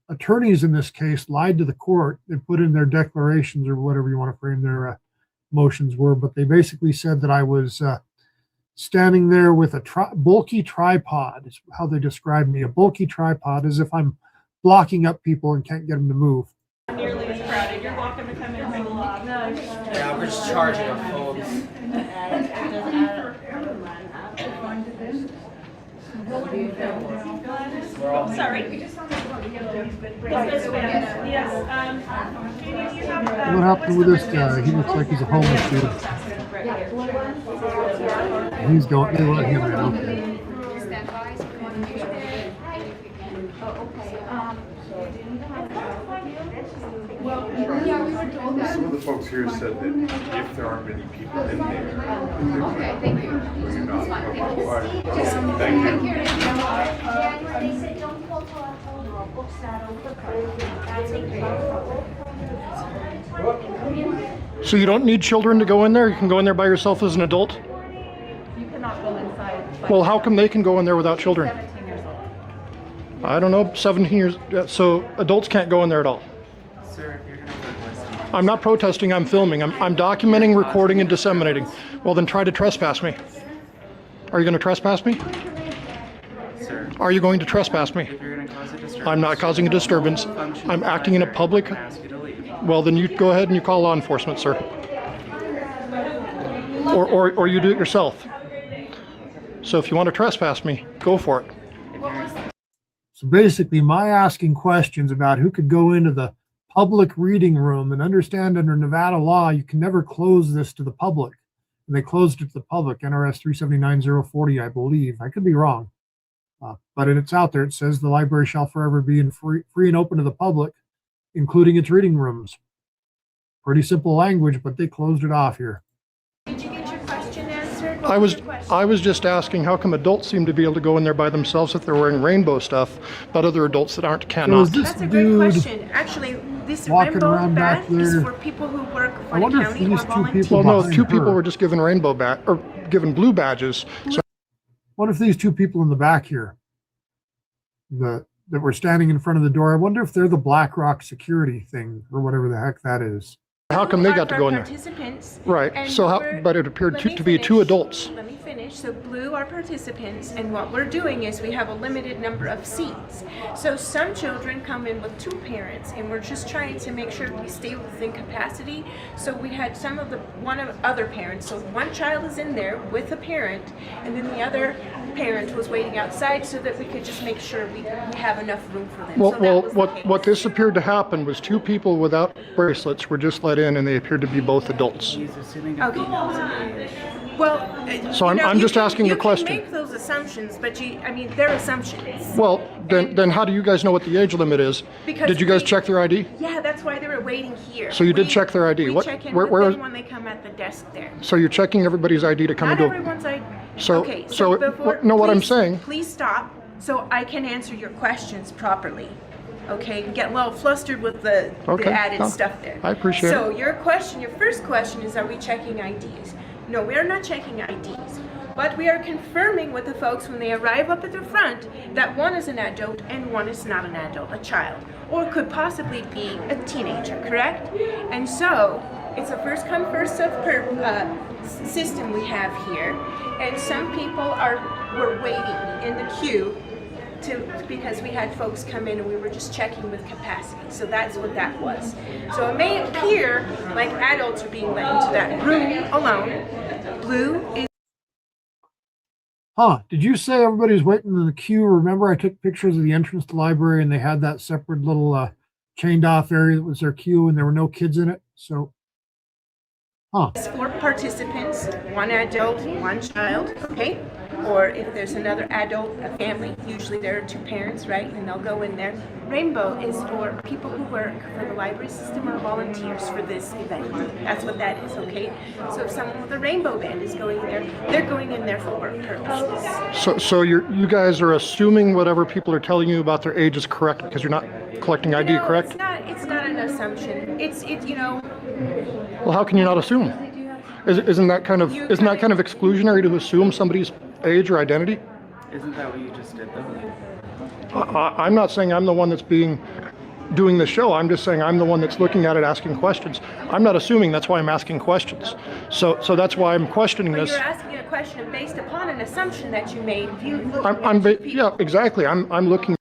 attorneys in this case lied to the court. They put in their declarations or whatever you want to frame their motions were, but they basically said that I was standing there with a bulky tripod, is how they described me. A bulky tripod, as if I'm blocking up people and can't get them to move. Nearly as crowded. You're welcome to come in for the law. Yeah, we're just charging our phones. Sorry. Yes. What happened with this guy? He looks like he's a homeless dude. He's going, they let him in, okay. Some of the folks here said that if there aren't many people in there, okay, thank you. You're not. Okay. All right. Thank you. They said don't pull till October, book saddle, So you don't need children to go in there? You can go in there by yourself as an adult? You cannot go inside. Well, how come they can go in there without children? 17 years old. I don't know, 17 years, so adults can't go in there at all? Sir, if you're gonna protest. I'm not protesting, I'm filming. I'm documenting, recording, and disseminating. Well, then try to trespass me. Are you going to trespass me? Sir, Are you going to trespass me? if you're gonna cause a disturbance. I'm not causing a disturbance. I'm acting in a public. I ask you to leave. Well, then you go ahead and you call law enforcement, sir. Or you do it yourself. So if you want to trespass me, go for it. So basically, my asking questions about who could go into the public reading room, and understand under Nevada law, you can never close this to the public. And they closed it to the public, NRS 379040, I believe. I could be wrong. But it's out there. It says the library shall forever be free and open to the public, including its reading rooms. Pretty simple language, but they closed it off here. Did you get your question answered? I was just asking how come adults seem to be able to go in there by themselves if they're wearing rainbow stuff, but other adults that aren't So cannot. is this That's a great dude question. Actually, this walking rainbow around back badge is there? for people who work for I the wonder if county or these two volunteers. people Well, no, behind two people her- were just given rainbow or given blue badges. So What if these two people in the back here, that were standing in front of the door, I wonder if they're the BlackRock security thing or whatever the heck that is. how come they got to go in there? Participants. Right. And So how? we're- But it appeared let to me be two finish. adults. Let me finish. So blue are participants, and what we're doing is we have a limited number of seats. So some children come in with two parents, and we're just trying to make sure we stay within capacity. So we had one of other parents. So one child is in there with a parent, and then the other parent was waiting outside so that we could just make sure we have enough room for them. Well, so that well, was the what case. this appeared to happen was two people without bracelets were just let in, and they appeared to be both adults. He's assuming a Okay. female's age. Well, So I'm you just can- asking a question. You can make those assumptions, but they're assumptions. Well, then how do you guys know what the age limit is? Because Did you guys check their ID? Yeah, that's why they were waiting here. So you did check their ID. We What- check in where- with where them is- when they come at the desk there. So you're checking everybody's ID to come Not into. everyone's ID. So- Okay, so before, no, what I'm please- saying- Please stop so I can answer your questions properly. Okay, get a little flustered with the Okay, added no, stuff there. I appreciate So it. your first question is, are we checking IDs? No, we are not checking IDs. But we are confirming with the folks when they arrive up at the front that one is an adult and one is not an adult, a child, or could possibly be a teenager, correct? And so it's a first come, first served system we have here, and some people were waiting in the queue because we had folks come in and we were just checking with capacity. So that's what that was. So it may appear like adults are being let into that room alone. Blue is Huh, did you say everybody's waiting in the queue? Remember I took pictures of the entrance to the library and they had that separate little chained off area that was their queue and there were no kids in it? So, huh. for participants, one adult, one child, okay? Or if there's another adult, a family, usually there are two parents, right? And they'll go in there. Rainbow is for people who work for the library system or volunteers for this event. That's what that is, okay? So if someone with a rainbow band is going in there, they're going in there for work purposes. So you guys are assuming whatever people are telling you about their age is correct because you're not collecting ID, No, correct? It's not an assumption. It's you know. Well, how can you not assume? Isn't that kind of exclusionary to assume somebody's age or identity? Isn't that what you just did though? I'm not saying I'm the one that's doing the show. I'm just saying I'm the one that's looking at it, asking questions. I'm not assuming. That's why I'm asking questions. So that's why I'm questioning But this. you're asking a question based upon an assumption that you made. If you look Yeah, exactly. I'm looking.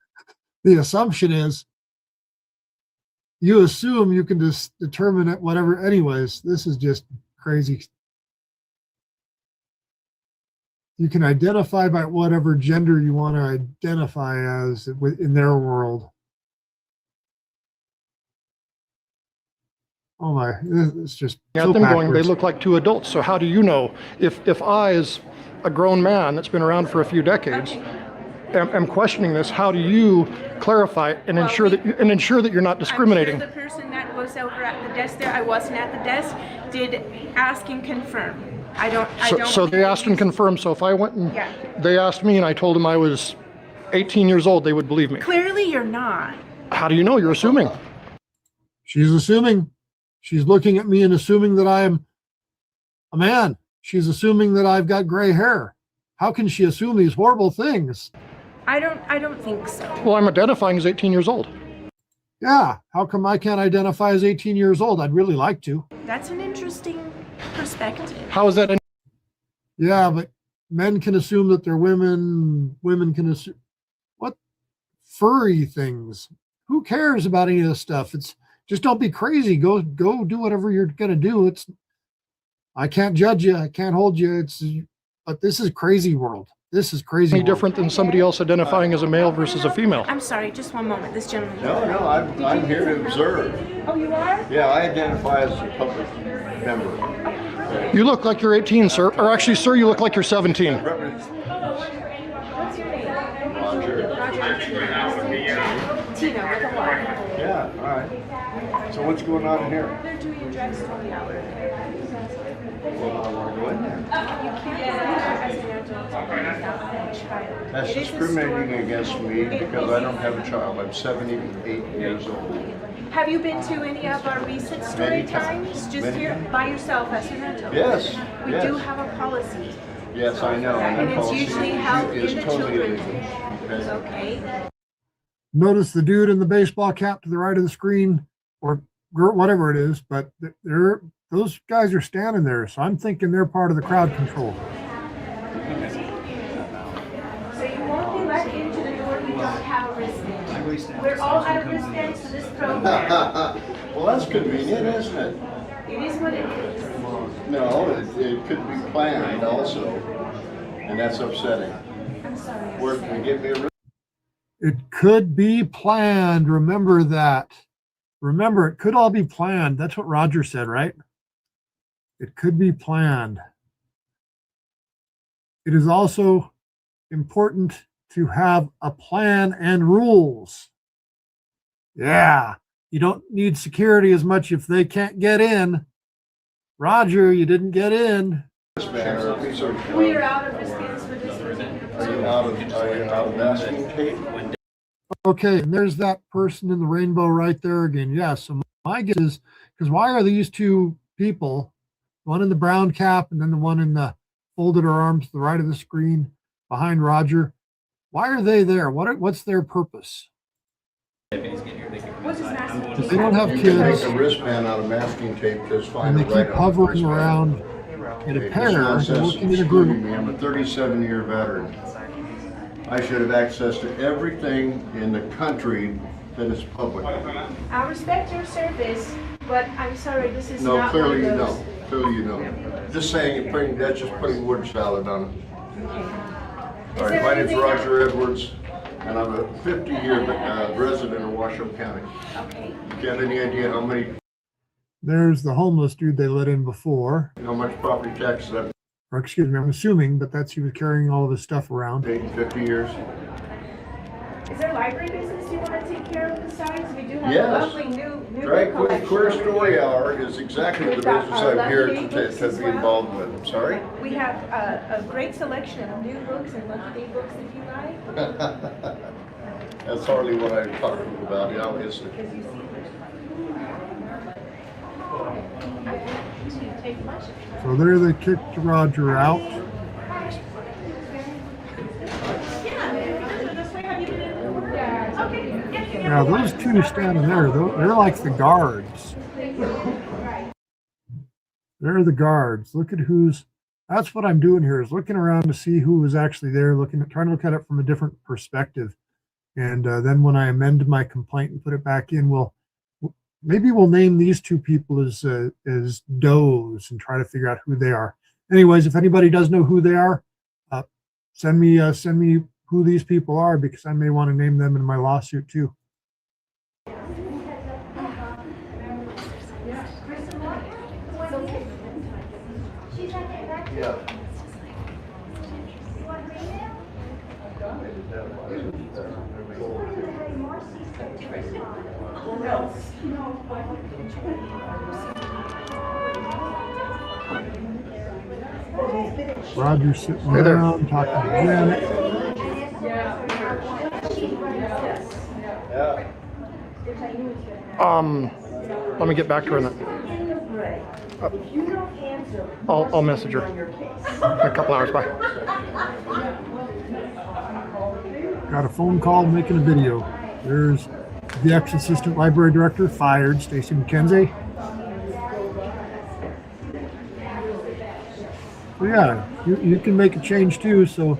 The assumption is you assume you can just determine it, whatever. Anyways, this is just crazy. You can identify by whatever gender you want to identify as in their world. Oh my, it's just At so them going, they backwards. look like two adults. So how do you know if I, as a grown man that's been around for a few decades, am questioning this, how do you clarify and ensure that you're not discriminating? I'm sure the person that was over at the desk there, I wasn't at the desk, did ask and confirm. I don't. So they asked and confirmed. So if I went and they asked me and I told them I was 18 years old, they would believe me. Clearly, you're not. How do you know? You're assuming. She's assuming. She's looking at me and assuming that I am a man. She's assuming that I've got gray hair. How can she assume these horrible things? I don't think so. Well, I'm identifying as 18 years old. Yeah. How come I can't identify as 18 years old? I'd really like to. That's an interesting perspective. How is that? Yeah, but men can assume that they're women. Women can assume what furry things. Who cares about any of this stuff? It's just don't be crazy. Go do whatever you're gonna do. I can't judge you. I can't hold you. But this is crazy world. This is crazy. Any different than somebody else identifying as a male versus a female? I'm sorry, just one moment. This gentleman. No, I'm here to observe. Oh, you are? Yeah, I identify as a public member. You look like you're 18, sir. Or actually, sir, you look like you're 17. What's your name? Roger. Tina with a Y. Yeah, all right. So what's going on in here? They're doing drug story hour. Well, I want to go in there. You can't as an adult without a child. That's discriminating against me because I don't have a child. I'm 78 years old. Have you been to any of our recent story Many times? Just here by yourself as an adult? Yes. We do have a policy. Yes, I know. And it's policy usually held is in the totally children's. illegal. Okay. Notice the dude in the baseball cap to the right of the screen, or whatever it is, but those guys are standing there, so I'm thinking they're part of the crowd control. So you won't be let into the door if you don't have a wristband. We're all out of wristbands for this program. Well, that's convenient, isn't it? It is what it is. No, it could be planned also, and that's upsetting. I'm sorry. Where can we get me a It could be planned. Remember that. Remember, it could all be planned. That's what Roger said, right? It could be planned. It is also important to have a plan and rules. Yeah, you don't need security as much if they can't get in. Roger, you didn't get in. We are out of wristbands for this particular program. Are you out of masking tape? Okay, and there's that person in the rainbow right there again. Yes, so my guess is, because why are these two people, one in the brown cap and then the one in the folded arms to the right of the screen behind Roger, why are they there? What's their purpose? What's his mask? They don't have You can make kids, a wristband out of masking tape just fine. and they right keep on the hovering wristband. around in a It's pair, nonsense. they're working in a Excluding group. me. I'm a 37-year veteran. I should have access to everything in the country that is public. I respect your service, but I'm sorry, this is No, not clearly you one of don't. Clearly you don't. Just saying, that's just putting word salad on it. All right, my name's Roger Edwards, and I'm a 50-year resident of Washoe County. Okay. Do you have any idea how There's the homeless dude they let in before. much property taxes I've Or excuse me, I'm assuming, but that's he was carrying all of his stuff around. paid in 50 years? Is there library business you want to take care of besides? We do have a Yes. lovely new Drag book Queen collection. Queer Story Hour is exactly the We've got business our I'm here Lucky Day books to as be well. involved with. I'm sorry? We have a great selection of new books and Lucky Day books if you like. That's hardly what I'm talking about, yeah, obviously. So there they kicked Roger out. Yeah, those two standing there, they're like the guards. They're the guards. Look at that's what I'm doing here, is looking around to see who was actually there, trying to look at it from a different perspective. And then when I amend my complaint and put it back in, maybe we'll name these two people as does and try to figure out who they are. Anyways, if anybody does know who they are, send me who these people are, because I may want to name them in my lawsuit too. Yeah. Roger's sitting down talking to Janet. Let me get back to her. I'll message her in a couple hours. Bye. Got a phone call making a video. There's the ex-assistant library director fired, Stacy McKenzie. So yeah, you can make a change too. So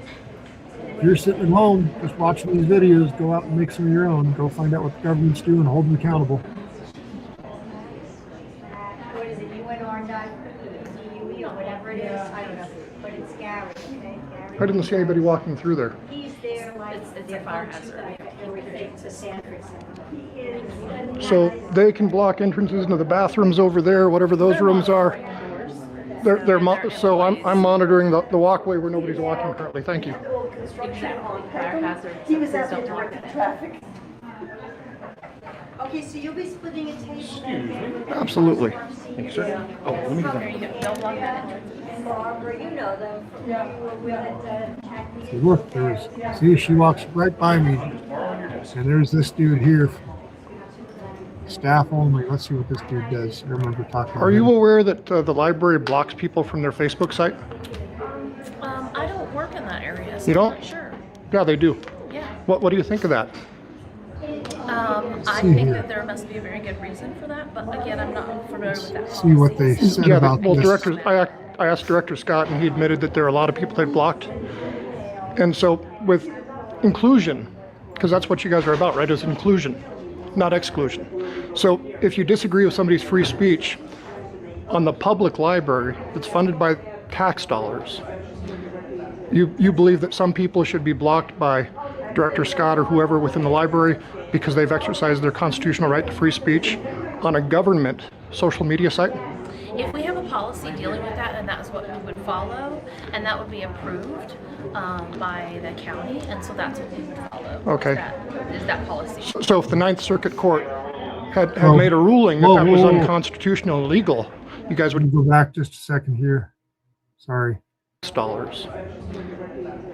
if you're sitting at home just watching these videos, go out and make some of your own. Go find out what the government's doing and hold them accountable. What is it? Whatever it is. I don't know. But it's Gary. Okay? Gary. I didn't see anybody walking through there. He's there like It's a fire hazard. everything. It's a Sanford Center. So they can block entrances into the bathrooms over there, whatever those rooms are. So I'm monitoring the walkway where nobody's walking currently. Thank you. Fire hazard. He was out there directing traffic. Okay, so you'll be splitting a table then? Absolutely. Thank you, sir. Oh, let me get And Barbara, you know them from when you were with at So look, see, she walks right by me, and there's this dude here. Staff only. Let's see what this dude does. I remember talking. Are you aware that the library blocks people from their Facebook site? I don't work in that area, so You don't? I'm not sure. Yeah, they do. Yeah. What do you think of that? I think that there must be a very good reason for that, but again, I'm not familiar with that. See what they said Yeah, about well, this. I asked Director Scott, and he admitted that there are a lot of people they blocked. And so with inclusion, because that's what you guys are about, right? Is inclusion, not exclusion. So if you disagree with somebody's free speech on the public library that's funded by tax dollars, you believe that some people should be blocked by Director Scott or whoever within the library because they've exercised their constitutional right to free speech on a government social media site? If we have a policy dealing with that, and that's what we would follow, and that would be approved by the county, and so that's what we would follow. Okay. Is that policy. So if the Ninth Circuit Court had made a ruling that that was unconstitutional and illegal, you guys would go back just a second here. Sorry. Dollars.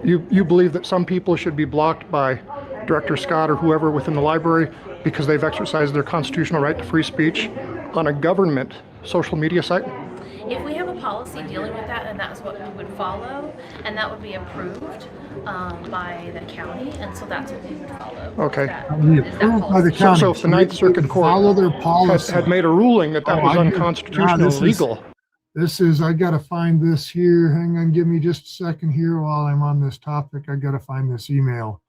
You believe that some people should be blocked by Director Scott or whoever within the library because they've exercised their constitutional right to free speech on a government social media site? If we have a policy dealing with that, and that's what we would follow, and that would be approved by the county, and so that's what we would follow. Okay. Approved by the county. So if the Ninth Circuit Court follow their policy. had made a ruling that that was unconstitutional and illegal. I got to find this here. Hang on, give me just a second here while I'm on this topic. I got to find this email.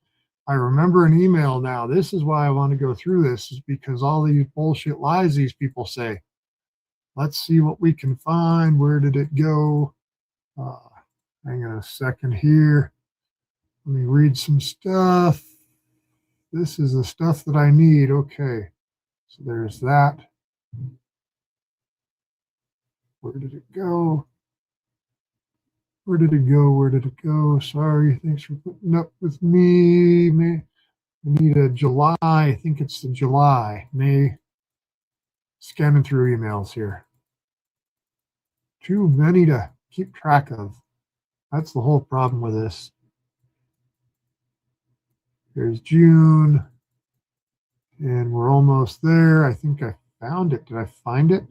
I remember an email now. This is why I want to go through this, is because all these bullshit lies these people say. Let's see what we can find. Where did it go? Hang on a second here. Let me read some stuff. This is the stuff that I need. Okay. So there's that. Where did it go? Where did it go? Where did it go? Sorry. Thanks for putting up with me. I need a July. I think it's the July. May. Scanning through emails here. Too many to keep track of. That's the whole problem with this. Here's June. And we're almost there. I think I found it. Did I find it?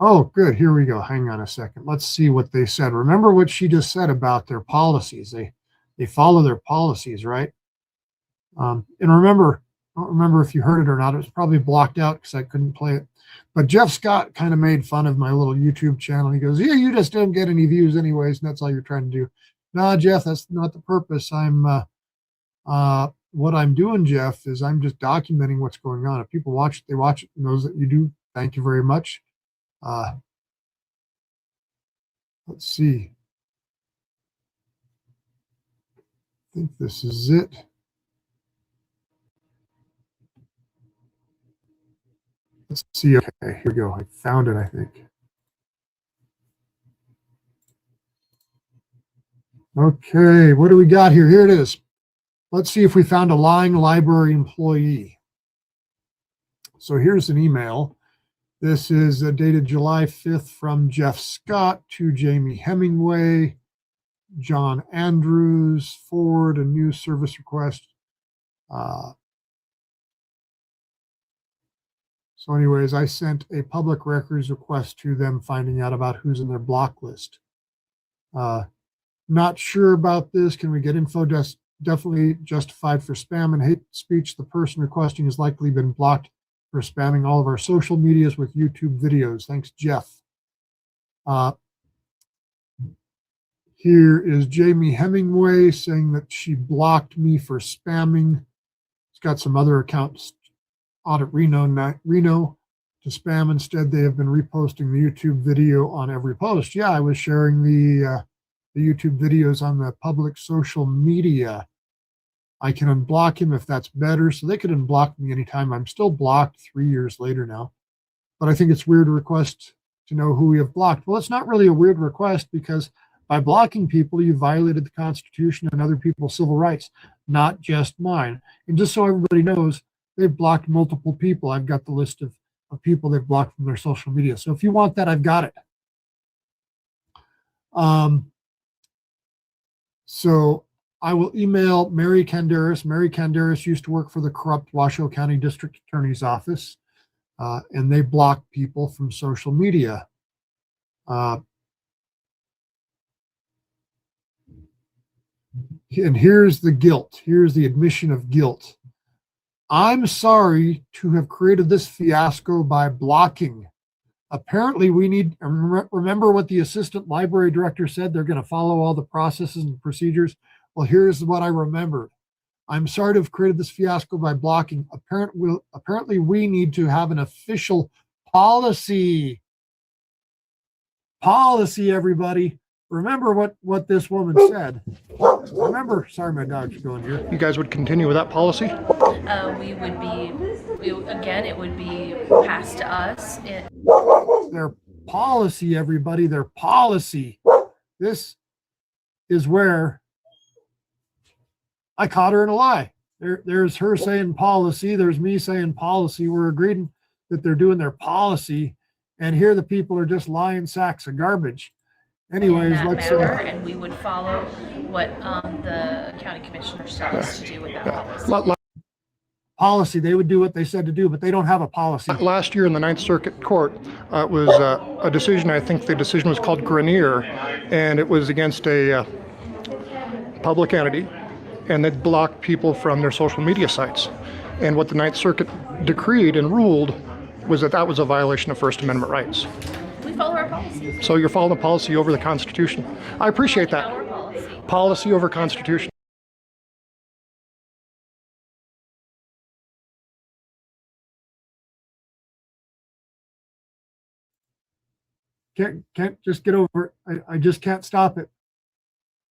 Oh, good. Here we go. Hang on a second. Let's see what they said. Remember what she just said about their policies. They follow their policies, right? And remember, I don't remember if you heard it or not. It was probably blocked out because I couldn't play it. But Jeff Scott kind of made fun of my little YouTube channel. He goes, yeah, you just don't get any views anyways, and that's all you're trying to do. No, Jeff, that's not the purpose. What I'm doing, Jeff, is I'm just documenting what's going on. If people watch it, they watch it. And those that you do, thank you very much. Let's see. I think this is it. Let's see. Okay, here we go. I found it, I think. Okay, what do we got here? Here it is. Let's see if we found a lying library employee. So here's an email. This is dated July 5th from Jeff Scott to Jamie Hemingway, John Andrews, forward a new service request. So anyways, I sent a public records request to them finding out about who's in their block list. Not sure about this. Can we get info? Definitely justified for spam and hate speech. The person requesting has likely been blocked for spamming all of our social medias with YouTube videos. Thanks, Jeff. Here is Jamie Hemingway saying that she blocked me for spamming. It's got some other accounts, Audit Reno to spam. Instead, they have been reposting the YouTube video on every post. Yeah, I was sharing the YouTube videos on the public social media. I can unblock him if that's better. So they could unblock me anytime. I'm still blocked 3 years later now. But I think it's weird to request to know who we have blocked. Well, it's not really a weird request because by blocking people, you violated the Constitution and other people's civil rights, not just mine. And just so everybody knows, they've blocked multiple people. I've got the list of people they've blocked from their social media. So if you want that, I've got it. So I will email Mary Canderas. Mary Canderas used to work for the corrupt Washoe County District Attorney's Office, and they block people from social media. And here's the guilt. Here's the admission of guilt. I'm sorry to have created this fiasco by blocking. Apparently, we need, remember what the assistant library director said, they're going to follow all the processes and procedures. Well, here's what I remembered. I'm sorry to have created this fiasco by blocking. Apparently, we need to have an official policy. Policy, everybody. Remember what this woman said. Remember, sorry, my dog's going here. You guys would continue with that policy? We would be, again, it would be passed to us. Their policy, everybody, their policy. This is where I caught her in a lie. There's her saying policy. There's me saying policy. We're agreeing that they're doing their policy. And here the people are just lying sacks of garbage. Anyways, let's and we would follow what the county commissioners tell us to do with that policy. Policy, they would do what they said to do, but they don't have a policy. Last year in the Ninth Circuit Court, it was a decision, I think the decision was called Grenier, and it was against a public entity, and they blocked people from their social media sites. And what the Ninth Circuit decreed and ruled was that that was a violation of First Amendment rights. We follow our policy. So you're following the policy over the Constitution. I appreciate that. Policy over Constitution. Can't just get over it. I just can't stop it.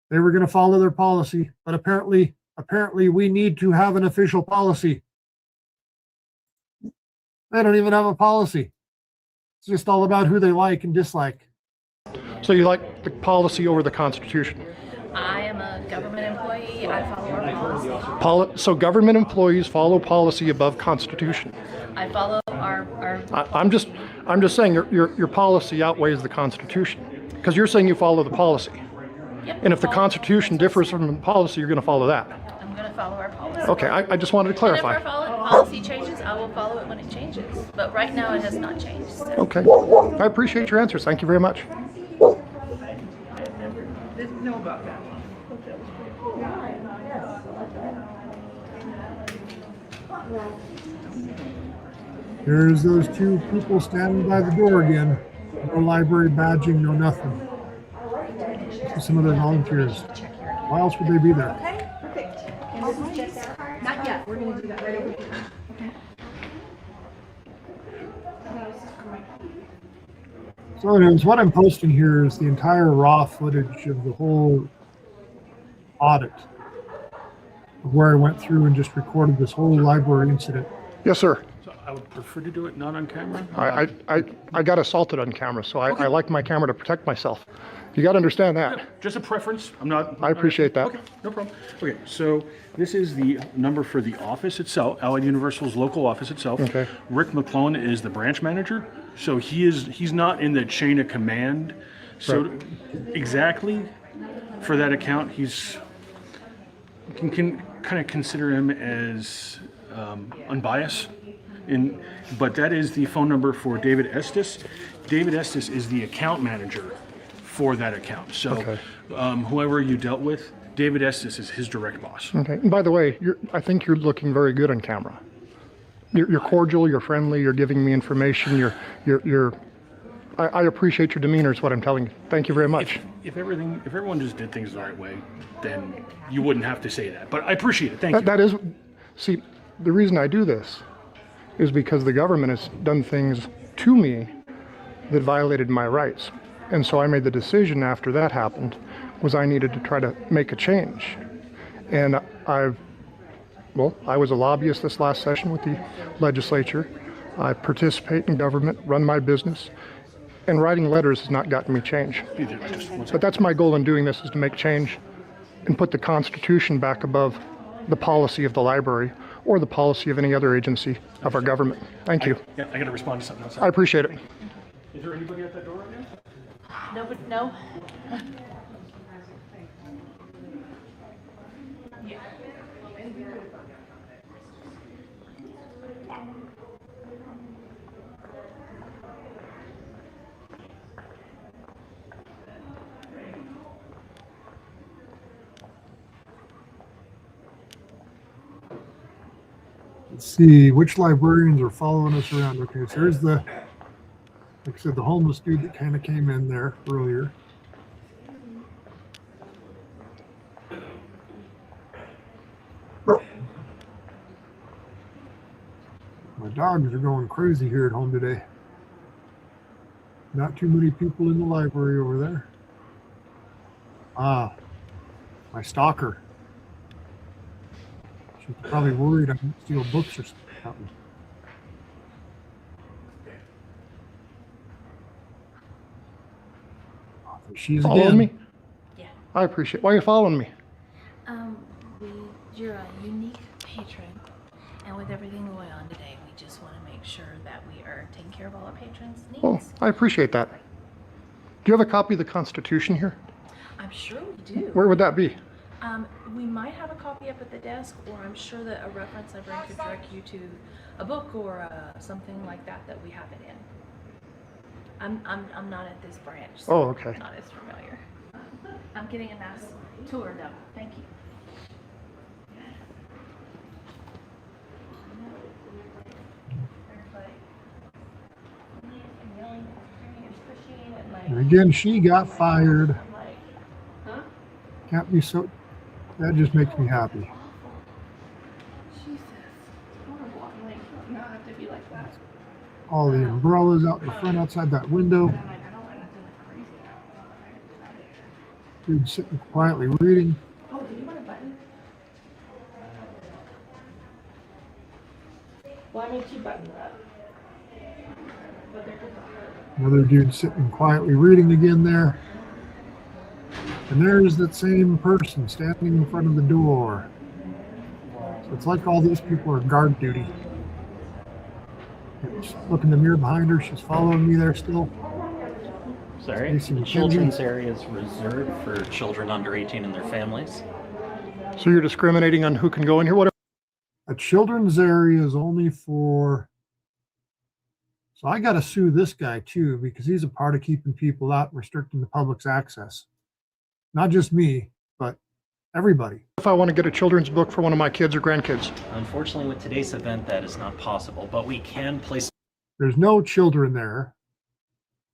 They were going to follow their policy, but apparently we need to have an official policy. They don't even have a policy. It's just all about who they like and dislike. So you like the policy over the Constitution? I am a government employee. I follow our policy. So government employees follow policy above Constitution. I follow our I'm just saying your policy outweighs the Constitution, because you're saying you follow the policy. Yep, and if the Constitution differs from the policy, you're going to follow that. I'm going to follow our policy. Okay, I just wanted to clarify. And if our policy changes, I will follow it when it changes. But right now, it has not changed. So. Okay, I appreciate your answers. Thank you very much. Didn't know about that. There's those two people standing by the door again. No library badging, no nothing. Some of their volunteers. Why else would they be there? Okay, perfect. Not yet. We're going to do that right over here. Okay. So anyways, what I'm posting here is the entire raw footage of the whole audit, of where I went through and just recorded this whole library incident. Yes, sir. I would prefer to do it not on camera. I got assaulted on camera, so I like my camera to protect myself. You got to understand that. Just a preference. I'm not. I appreciate that. Okay, no problem. Okay, so this is the number for the office itself, Allied Universal's local office itself. Okay. Rick McClellan is the branch manager, so he's not in the chain of command. So exactly for that account, he's can kind of consider him as unbiased. But that is the phone number for David Estes. David Estes is the account manager for that account. So whoever you dealt with, David Estes is his direct boss. Okay. And by the way, I think you're looking very good on camera. You're cordial. You're friendly. You're giving me information. I appreciate your demeanor. Is what I'm telling you. Thank you very much. If everyone just did things the right way, then you wouldn't have to say that. But I appreciate it. Thank you. That is, see, the reason I do this is because the government has done things to me that violated my rights. And so I made the decision after that happened was I needed to try to make a change. And I was a lobbyist this last session with the legislature. I participate in government, run my business, and writing letters has not gotten me change. But that's my goal in doing this, is to make change and put the Constitution back above the policy of the library or the policy of any other agency of our government. Thank you. Yeah, I got to respond to something else. I appreciate it. Is there anybody at that door right now? No. Let's see, which librarians are following us around? Okay, so here's the, like I said, the homeless dude that kind of came in there earlier. My dogs are going crazy here at home today. Not too many people in the library over there. Ah, my stalker. She's probably worried I might steal books or something. She's following me? Yeah. I appreciate it. Why are you following me? You're a unique patron, and with everything going on today, we just want to make sure that we are taking care of all our patrons' needs. Oh, I appreciate that. Do you have a copy of the Constitution here? I'm sure we do. Where would that be? We might have a copy up at the desk, or I'm sure that a reference librarian could direct you to a book or something like that we have it in. I'm not at this branch, so Oh, okay. I'm not as familiar. I'm getting a mass tour though. Thank you. And again, she got fired. Can't be so, that just makes me happy. All the umbrellas out in the front outside that window. Dude sitting quietly reading. Well, I need 2 buttons up. Another dude sitting quietly reading again there. And there's that same person standing in front of the door. So it's like all these people are guard duty. Look in the mirror behind her. She's following me there still. Sorry, the children's area is reserved for children under 18 and their families. So you're discriminating on who can go in here? What? A children's area is only for... So I got to sue this guy too, because he's a part of keeping people out and restricting the public's access. Not just me, but everybody. If I want to get a children's book for one of my kids or grandkids? Unfortunately, with today's event, that is not possible, but we can place... There's no children there,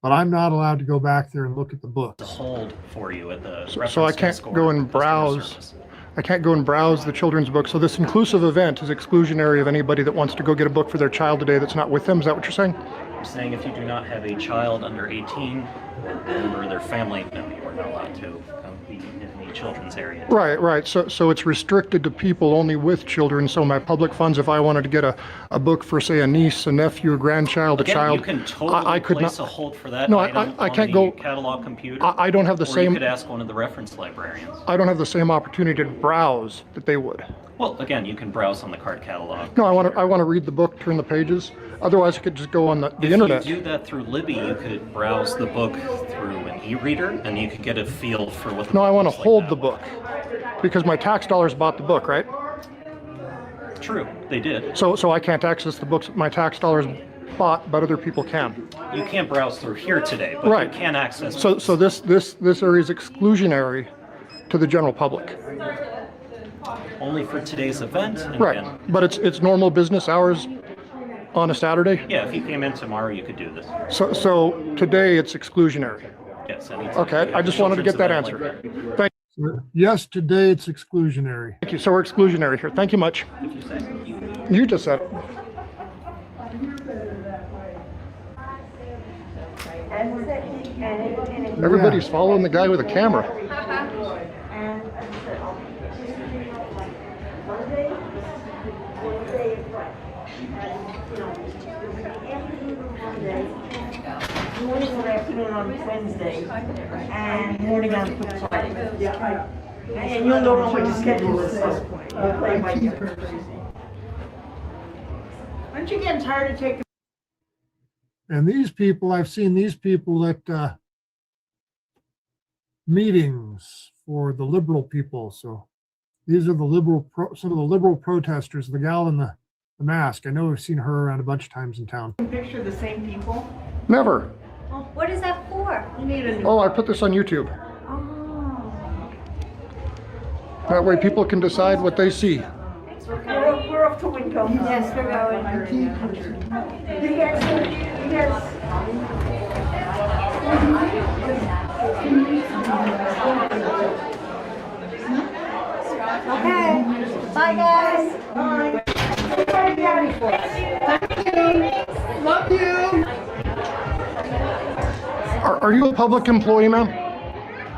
but I'm not allowed to go back there and look at the book. ...to hold for you at the So I can't go and browse. I can't go and browse the children's book. So this inclusive event is exclusionary of anybody that wants to go get a book for their child today that's not with them. Is that what you're saying? I'm saying if you do not have a child under 18 or their family, no, you are not allowed to be in the children's area. Right. So it's restricted to people only with children. So my public funds, if I wanted to get a book for, say, a niece, a nephew, a grandchild, Again, a child, you can totally I could place not. a hold for that No, item I on can't the go. catalog computer. I don't have the or same. you could ask one of the reference librarians. I don't have the same opportunity to browse that they would. Well, again, you can browse on the card catalog. No, I want to read the book, turn the pages. Otherwise, I could just go on the If internet. you do that through Libby, you could browse the book through an e-reader, and you could get a feel for what the No, I book want to looks like hold that the way. book because my tax dollars bought the book, right? True, they did. So I can't access the books my tax dollars bought, but other people can. You can't browse through here today, but Right. you can access. So this area is exclusionary to the general public. Only for today's event. And Right, again, but it's normal business hours on a Saturday. yeah, if you came in tomorrow, you could do this. So today it's exclusionary. Yes, anytime. Okay, I just wanted to get that answer. Thank Yes, today it's exclusionary. you. So we're exclusionary here. Thank you much. If you say. You just said it. Everybody's following the guy with a camera. Morning or afternoon on Wednesday, and morning on Friday. And you'll know when to schedule this, you'll play by ear. Aren't you getting tired of taking? And these people, I've seen these people at meetings for the liberal people. So these are the some of the liberal protesters, the gal in the mask. I know I've seen her around a bunch of times in town. Picture the same people? Never. Oh, what is that for? You need a new. Oh, I put this on YouTube. Oh. That way people can decide what they see. We're off to Winco. Yes, we're going. You Okay. Bye, guys. Bye. Love you. Are you a public employee, ma'am?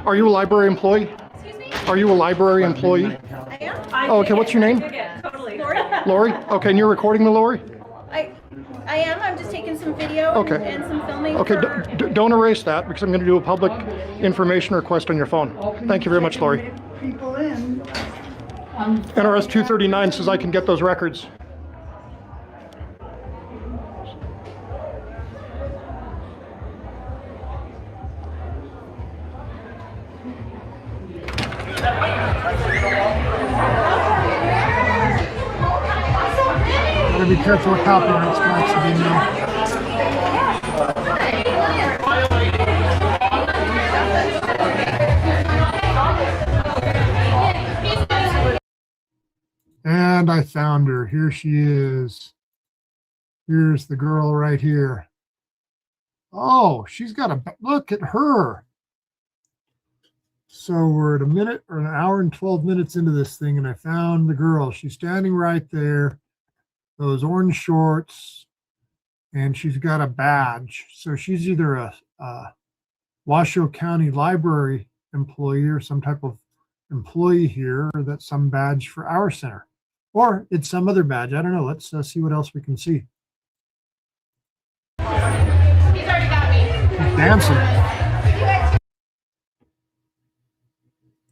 Are you a library employee? Are you a library employee? I am. Oh, okay, what's your name? Totally. Lori? Okay, and you're recording me, Lori? I am. I'm just taking some video Okay. and some filming. Okay, for... don't erase that because I'm going to do a public information request on your phone. Thank you very much, Lori. People in. NRS 239 says I can get those records. Gotta be careful with copyright strikes again now. And I found her. Here she is. Here's the girl right here. Oh, she's got a look at her. So we're at a minute or an hour and 12 minutes into this thing, and I found the girl. She's standing right there, those orange shorts, and she's got a badge. So she's either a Washoe County Library employee or some type of employee here, or that's some badge for our center. Or it's some other badge. I don't know. Let's see what else we can see. He's already got me. She's dancing.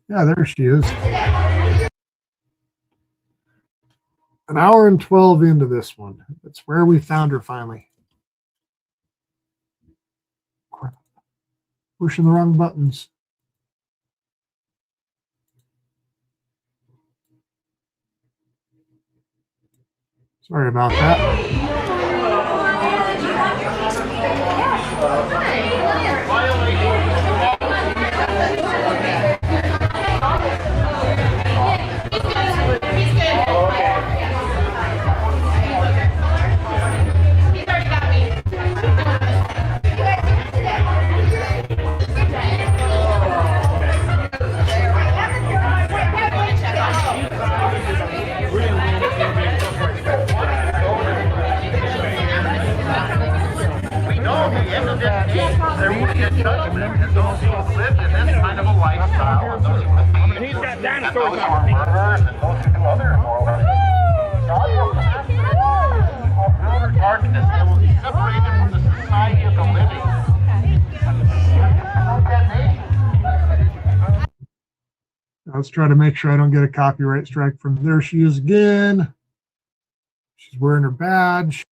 Yeah, there she is. An hour and 12 into this one. That's where we found her finally. Crap. Pushing the wrong buttons. Sorry about that. got dinosaurs on me. Murderers and those who do other immoral acts. God will cast them into outer darkness. They will be separated from the society of the living. Let's try to make sure I don't get a copyright strike from there. She is again. She's wearing her badge.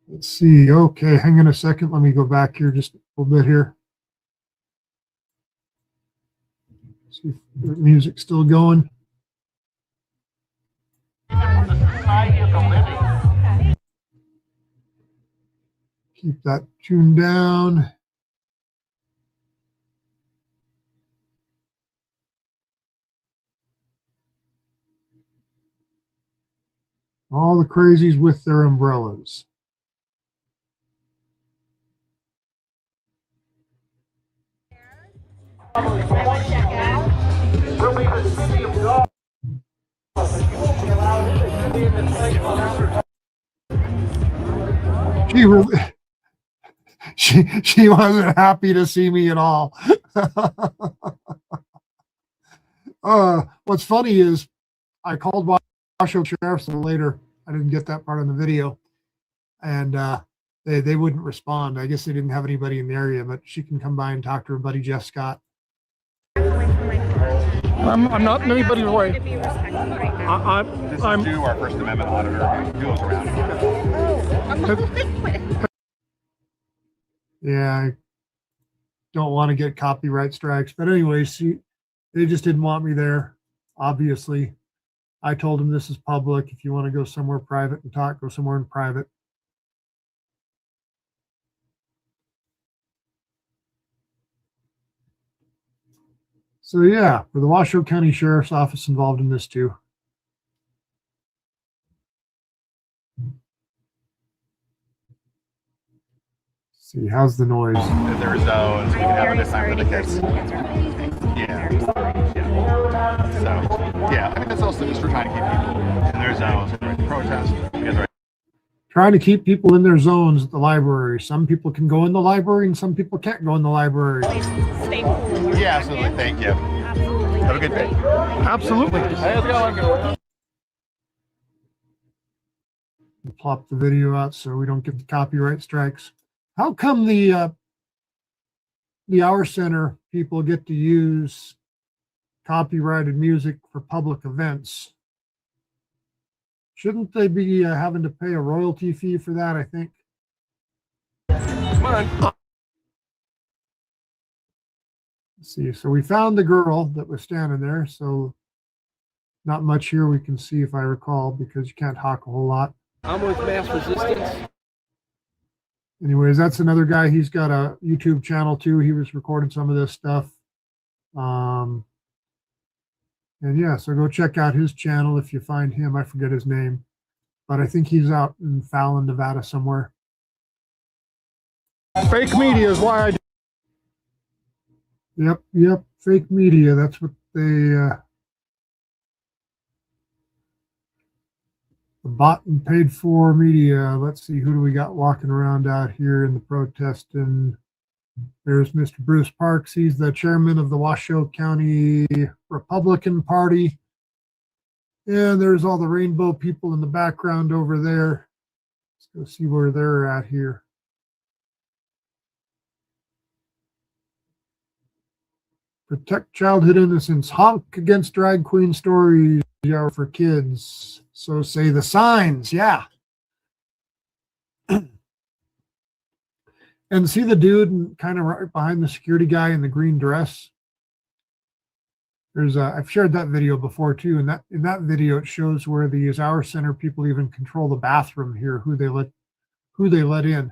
Let's see. Okay, hang on a second. Let me go back here just a little bit here. See if the music's still going. Keep that tuned down. All the crazies with their umbrellas. She was, she wasn't happy to see me at all. What's funny is I called Washoe Sheriff's later. I didn't get that part on the video, and they wouldn't respond. I guess they didn't have anybody in the area, but she can come by and talk to her buddy Jeff Scott. I'm not in anybody's way. This is due our First Amendment auditor who goes around. Yeah, I don't want to get copyright strikes, but anyway, they just didn't want me there. Obviously, I told them this is public. If you want to go somewhere private and talk, go somewhere in private. So yeah, for the Washoe County Sheriff's Office involved in this too. See, how's the noise? If there are zones, we can have a good time for the kids. Yeah. So, yeah, I think that's also just for trying to keep people in their zones and protest. Trying to keep people in their zones at the library. Some people can go in the library and some people can't go in the library. Yeah, absolutely. Thank you. Have a good day. Absolutely. How's it going? Plop the video out so we don't get the copyright strikes. How come the Hour Center people get to use copyrighted music for public events? Shouldn't they be having to pay a royalty fee for that, I think? Come on. Let's see, so we found the girl that was standing there, so not much here we can see if I recall, because you can't hawk a whole lot. I'm with Mass Resistance. Anyways, that's another guy. He's got a YouTube channel too. He was recording some of this stuff. And yeah, so go check out his channel if you find him. I forget his name, but I think he's out in Fallon, Nevada somewhere. Fake media is why I do. Yep. Fake media. That's what they, the bought and paid for media. Let's see, who do we got walking around out here in the protesting? There's Mr. Bruce Parks. He's the chairman of the Washoe County Republican Party. And there's all the rainbow people in the background over there. Let's go see where they're at here. Protect childhood innocence. Honk against drag queen stories are for kids. So say the signs. Yeah. And see the dude kind of right behind the security guy in the green dress? There's I've shared that video before too. And in that video, it shows where these Hour Center people even control the bathroom here, who they let in.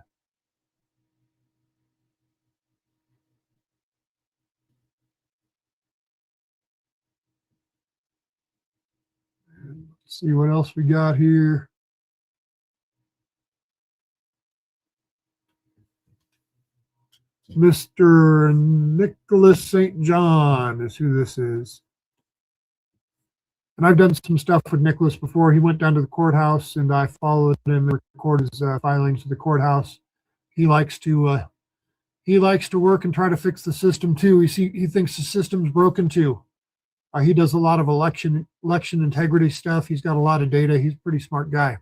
Let's see what else we got here. Mr. Nicholas St. John is who this is. And I've done some stuff with Nicholas before. He went down to the courthouse and I followed him and recorded his filings to the courthouse. He likes to work and try to fix the system too. He thinks the system's broken too. He does a lot of election integrity stuff. He's got a lot of data. He's a pretty smart guy.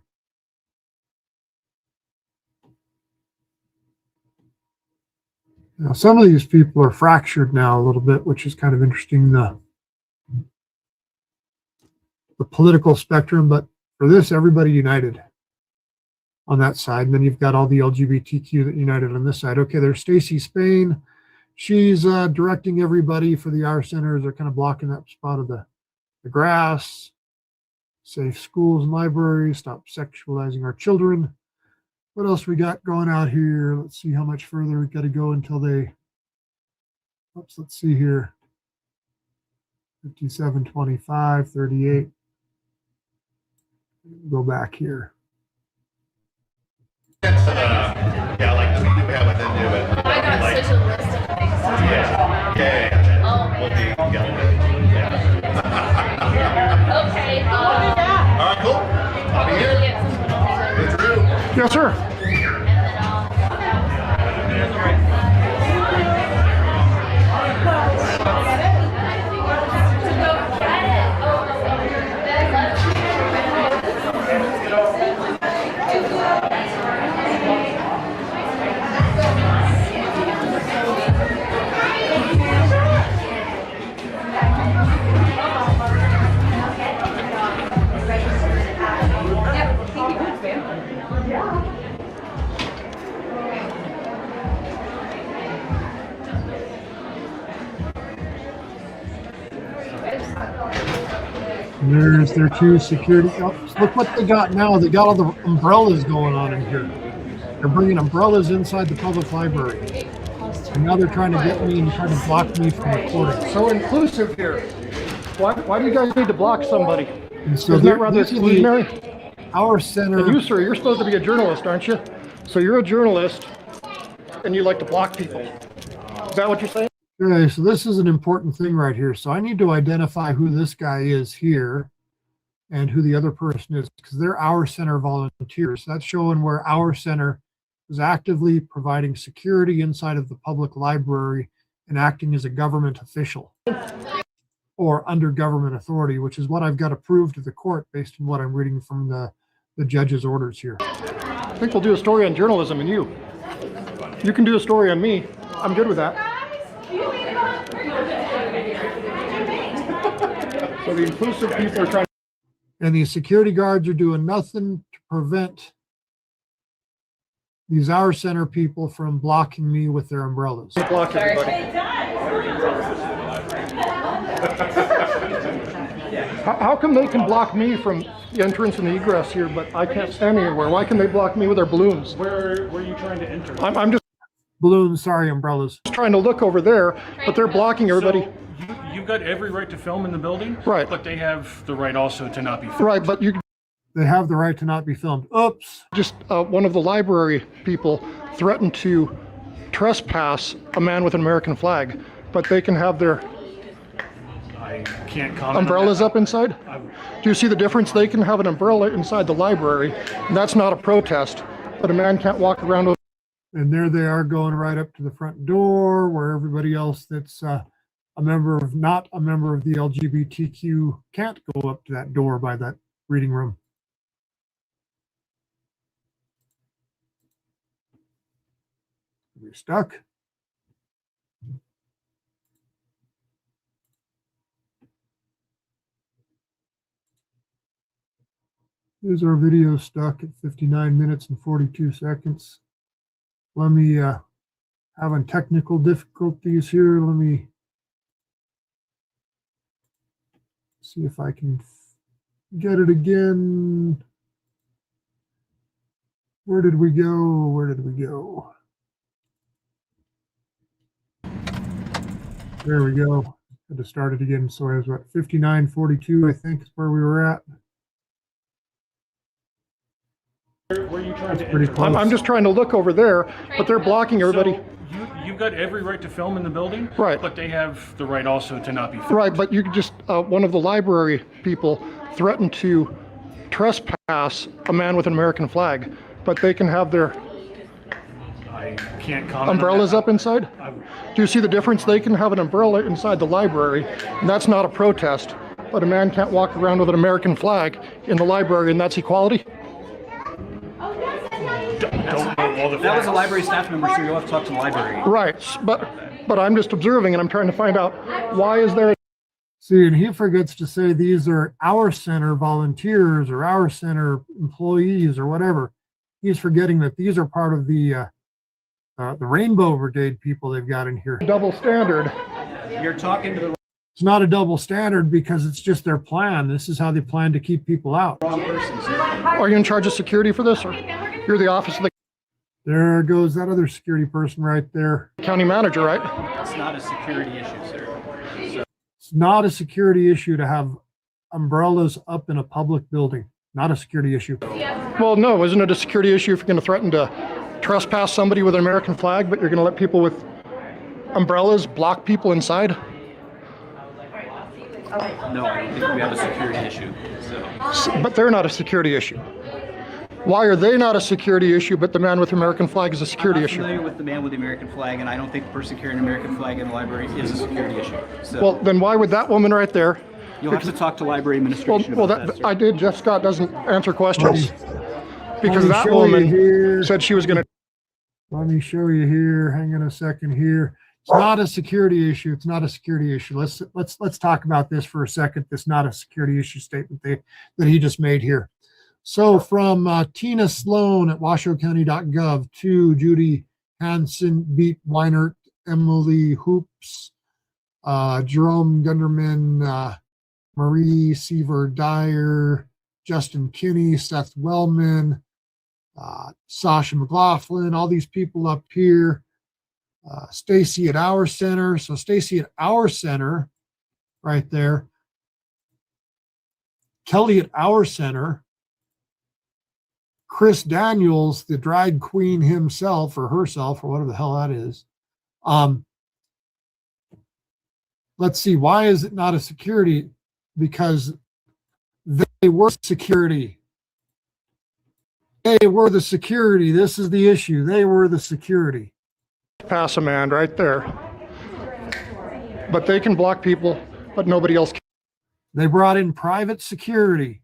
Now, some of these people are fractured now a little bit, which is kind of interesting, the political spectrum, but for this, everybody united on that side. And then you've got all the LGBTQ that united on this side. Okay, there's Stacy Spain. She's directing everybody for the Our Centers. They're kind of blocking that spot of the grass. Safe schools and libraries. Stop sexualizing our children. What else we got going out here? Let's see how much further we got to go until they. Oops, let's see here. 57, 25, 38. Go back here. Yeah, like the meeting we had with them do it. I got like, such a list of things to do. Yeah. Oh. We'll be together. Okay. All right, cool. I'll be here. It's true. Yes, sir. There's their two security. Oh, look what they got now. They got all the umbrellas going on in here. They're bringing umbrellas inside the public library. And now they're trying to get me and trying to block me from recording. So inclusive here. Why do you guys need to block somebody? And so Isn't that rather exclusionary? Our center. And you, sir, you're supposed to be a journalist, aren't you? So you're a journalist and you like to block people. Is that what you're saying? Okay, so this is an important thing right here. So I need to identify who this guy is here and who the other person is, because they're Our Center volunteers. That's showing where Our Center is actively providing security inside of the public library and acting as a government official or under government authority, which is what I've got to prove to the court based on what I'm reading from the judge's orders here. I think we'll do a story on journalism and you. You can do a story on me. I'm good with that. So the inclusive people are trying. And these security guards are doing nothing to prevent these Our Center people from blocking me with their umbrellas. Block everybody. How come they can block me from the entrance and the egress here, but I can't stand anywhere? Why can they block me with their balloons? Where are you trying to enter? I'm just balloons, sorry, umbrellas. Trying to look over there, but they're blocking everybody. So you've got every right to film in the building, right? But they have the right also to not be filmed. Right, but they have the right to not be filmed. Oops. Just one of the library people threatened to trespass a man with an American flag, but they can have their I can't comment. Umbrellas up inside? Do you see the difference? They can have an umbrella inside the library, and that's not a protest, but a man can't walk around with. And there they are going right up to the front door where everybody else that's not a member of the LGBTQ can't go up to that door by that reading room. We're stuck. Here's our video stuck at 59 minutes and 42 seconds. Let me, having technical difficulties here. Let me see if I can get it again. Where did we go? Where did we go? There we go. Had to start it again. So I was at 59:42, I think is where we were at. Where are you trying to pretty enter? close. I'm just trying to look over there, but they're blocking everybody. So you've got every right to film in the building. Right. But they have the right also to not be filmed. Right, but you could just, one of the library people threatened to trespass a man with an American flag, but they can have their I can't comment. umbrellas up inside? Do you see the difference? They can have an umbrella inside the library, and that's not a protest, but a man can't walk around with an American flag in the library, and that's equality? Don't know all the That was facts. a library staff member, so you'll have to talk to the library. Right, but I'm just observing, and I'm trying to find out, why is there... See, and he forgets to say these are our center volunteers or our center employees or whatever. He's forgetting that these are part of the Rainbow Brigade people they've got in here. Double standard. You're talking to the It's not a double standard because it's just their plan. This is how they plan to keep people out. wrong person, sir. Are you in charge of security for this, or you're the office of the There goes that other security person right there. county manager, right? It's not a security issue, sir. So, It's not a security issue to have umbrellas up in a public building. Not a security issue. Well, no, isn't it a security issue if you're going to threaten to trespass somebody with an American flag, but you're going to let people with umbrellas block people inside? no, I don't think we have a security issue. So, But they're not a security issue. Why are they not a security issue, but the man with the American flag is a security I'm not issue? familiar with the man with the American flag, and I don't think the person carrying an American flag in the library is a security issue. So, Well, then why would that woman right there? you'll have to talk to library administration Well, about that, sir. I did. Jeff Scott doesn't answer questions because Let me that show you woman here. said she was going to. Let me show you here. Hang on a second here. It's not a security issue. It's not a security issue. Let's talk about this for a second. This not a security issue statement that he just made here. So from Tina Sloan at washoecounty.gov to Judy Hansen, Beat Weinert, Emily Hoops, Jerome Gunderman, Marie Seaver Dyer, Justin Kinney, Seth Wellman, Sasha McLaughlin, all these people up here. Stacy at Our Center. So Stacy at Our Center, right there. Kelly at Our Center. Chris Daniels, the drag queen himself or herself or whatever the hell that is. Let's see, why is it not a security? Because they were security. They were the security. This is the issue. They were the security. Pass a man right there. But they can block people, but nobody else can. They brought in private security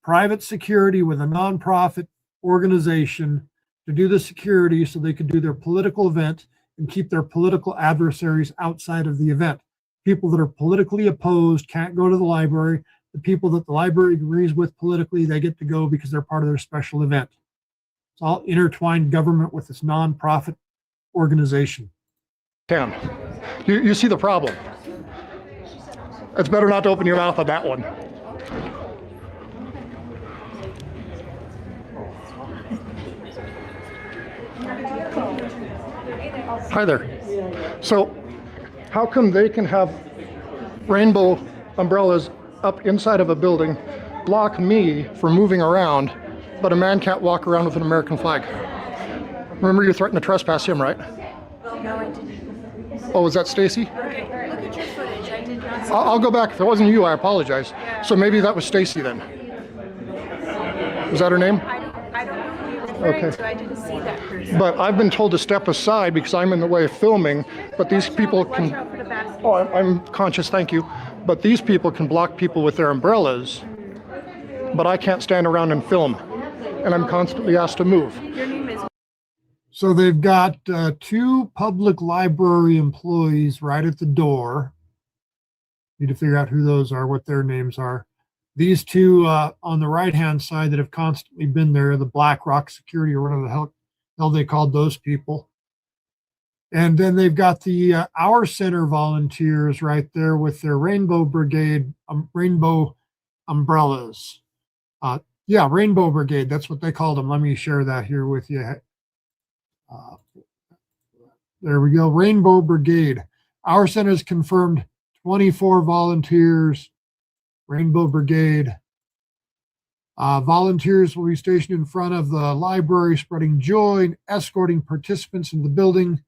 with a nonprofit organization to do the security so they could do their political event and keep their political adversaries outside of the event. People that are politically opposed can't go to the library. The people that the library agrees with politically, they get to go because they're part of their special event. It's all intertwined government with this nonprofit organization. You see the problem. It's better not to open your mouth on that one. Hi there. So how come they can have rainbow umbrellas up inside of a building, block me from moving around, but a man can't walk around with an American flag? Remember you threatened to trespass him, right? No, I didn't. Oh, was that Stacy? Okay, look at your footage. I did not see I'll go back. If it wasn't you, I apologize. So maybe that was Stacy then. Was that her name? I don't know who you're referring Okay. to. I didn't see that person. But I've been told to step aside because I'm in the way of filming, but these people Watch can... out for the basket. Oh, I'm conscious, thank you. But these people can block people with their umbrellas, but I can't stand around and film. And I'm constantly asked to move. Your name is So they've got two public library employees right at the door. Need to figure out who those are, what their names are. These two on the right-hand side that have constantly been there, the Black Rock Security or whatever the hell they called those people. And then they've got the Our Center volunteers right there with their Rainbow Brigade, rainbow umbrellas. Yeah, Rainbow Brigade, that's what they called them. Let me share that here with you. There we go, Rainbow Brigade. Our Center's confirmed 24 volunteers, Rainbow Brigade. Volunteers will be stationed in front of the library, spreading joy and escorting participants in the building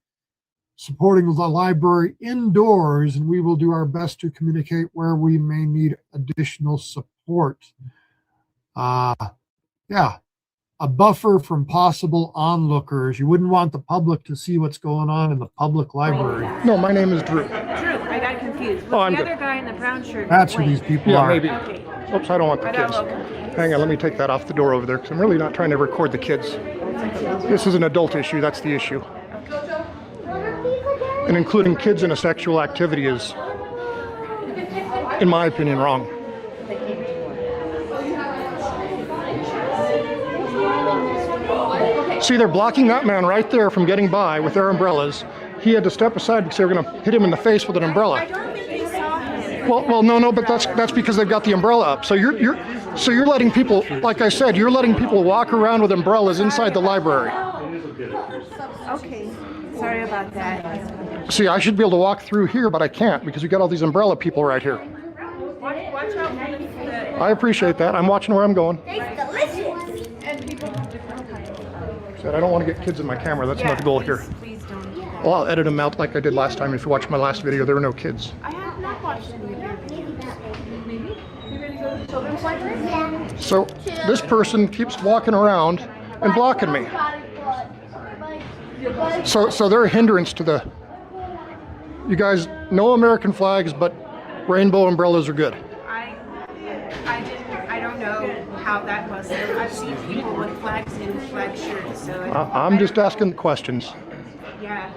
supporting the library indoors, and we will do our best to communicate where we may need additional support. Yeah, a buffer from possible onlookers. You wouldn't want the public to see what's going on in the public library. No, my name is Drew. Drew, I got confused. Oh, I'm the good. other guy in the brown shirt? That's who these people Yeah, are. maybe. Okay. Oops, I don't want the I got kids. a little confused. Hang on, let me take that off the door over there because I'm really not trying to record the kids. This is an adult issue, that's the issue. And including kids in a sexual activity is, in my opinion, wrong. See, they're blocking that man right there from getting by with their umbrellas. He had to step aside because they were going to hit him in the face with an umbrella. I don't think they saw him. Well, no, but that's because they've got the umbrella up. So you're letting people, like I said, you're letting people walk around with umbrellas inside the library. Okay, sorry about that. See, I should be able to walk through here, but I can't because we got all these umbrella people right here. Watch out for the I appreciate that. I'm watching where I'm going. It's delicious. And people have different kinds. Said I don't want to get kids in my camera. That's not the goal here. Please don't do that. Well, I'll edit them out like I did last time. If you watched my last video, there were no kids. I have not watched any of your videos. Maybe? You're going to go to the children's library? So this person keeps walking around and blocking me. So they're a hindrance to the. You guys, no American flags, but rainbow umbrellas are good. I don't know how that was. I've seen people with flags and flag shirts, so I'm just asking the questions. yeah.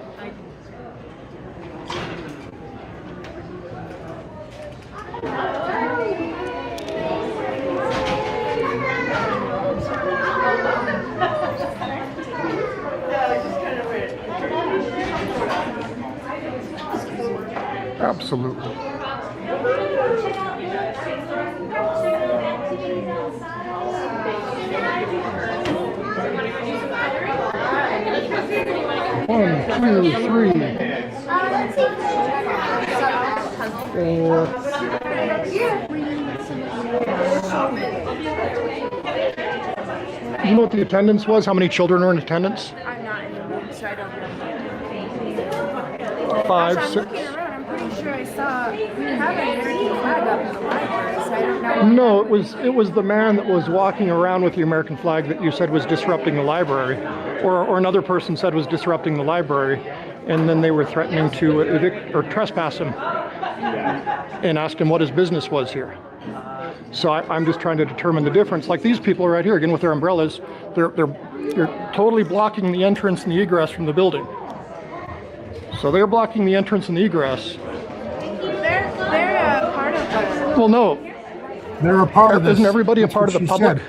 Absolutely. One, two, three, four. You know what the attendance was? How many children were in attendance? I'm not in the room, so I don't know. 5, I'm 6. looking around. I'm pretty sure I saw we have an American flag up in the library, so I don't know. No, it was the man that was walking around with the American flag that you said was disrupting the library, or another person said was disrupting the library, and then they were threatening to evict or trespass him, and asked him what his business was here. So I'm just trying to determine the difference. Like these people right here, again with their umbrellas, they're totally blocking the entrance and the egress from the building. So they're blocking the entrance and the egress. They're a part of the. Well, no. They're a part of this. Isn't everybody a That's part of what the she public? said.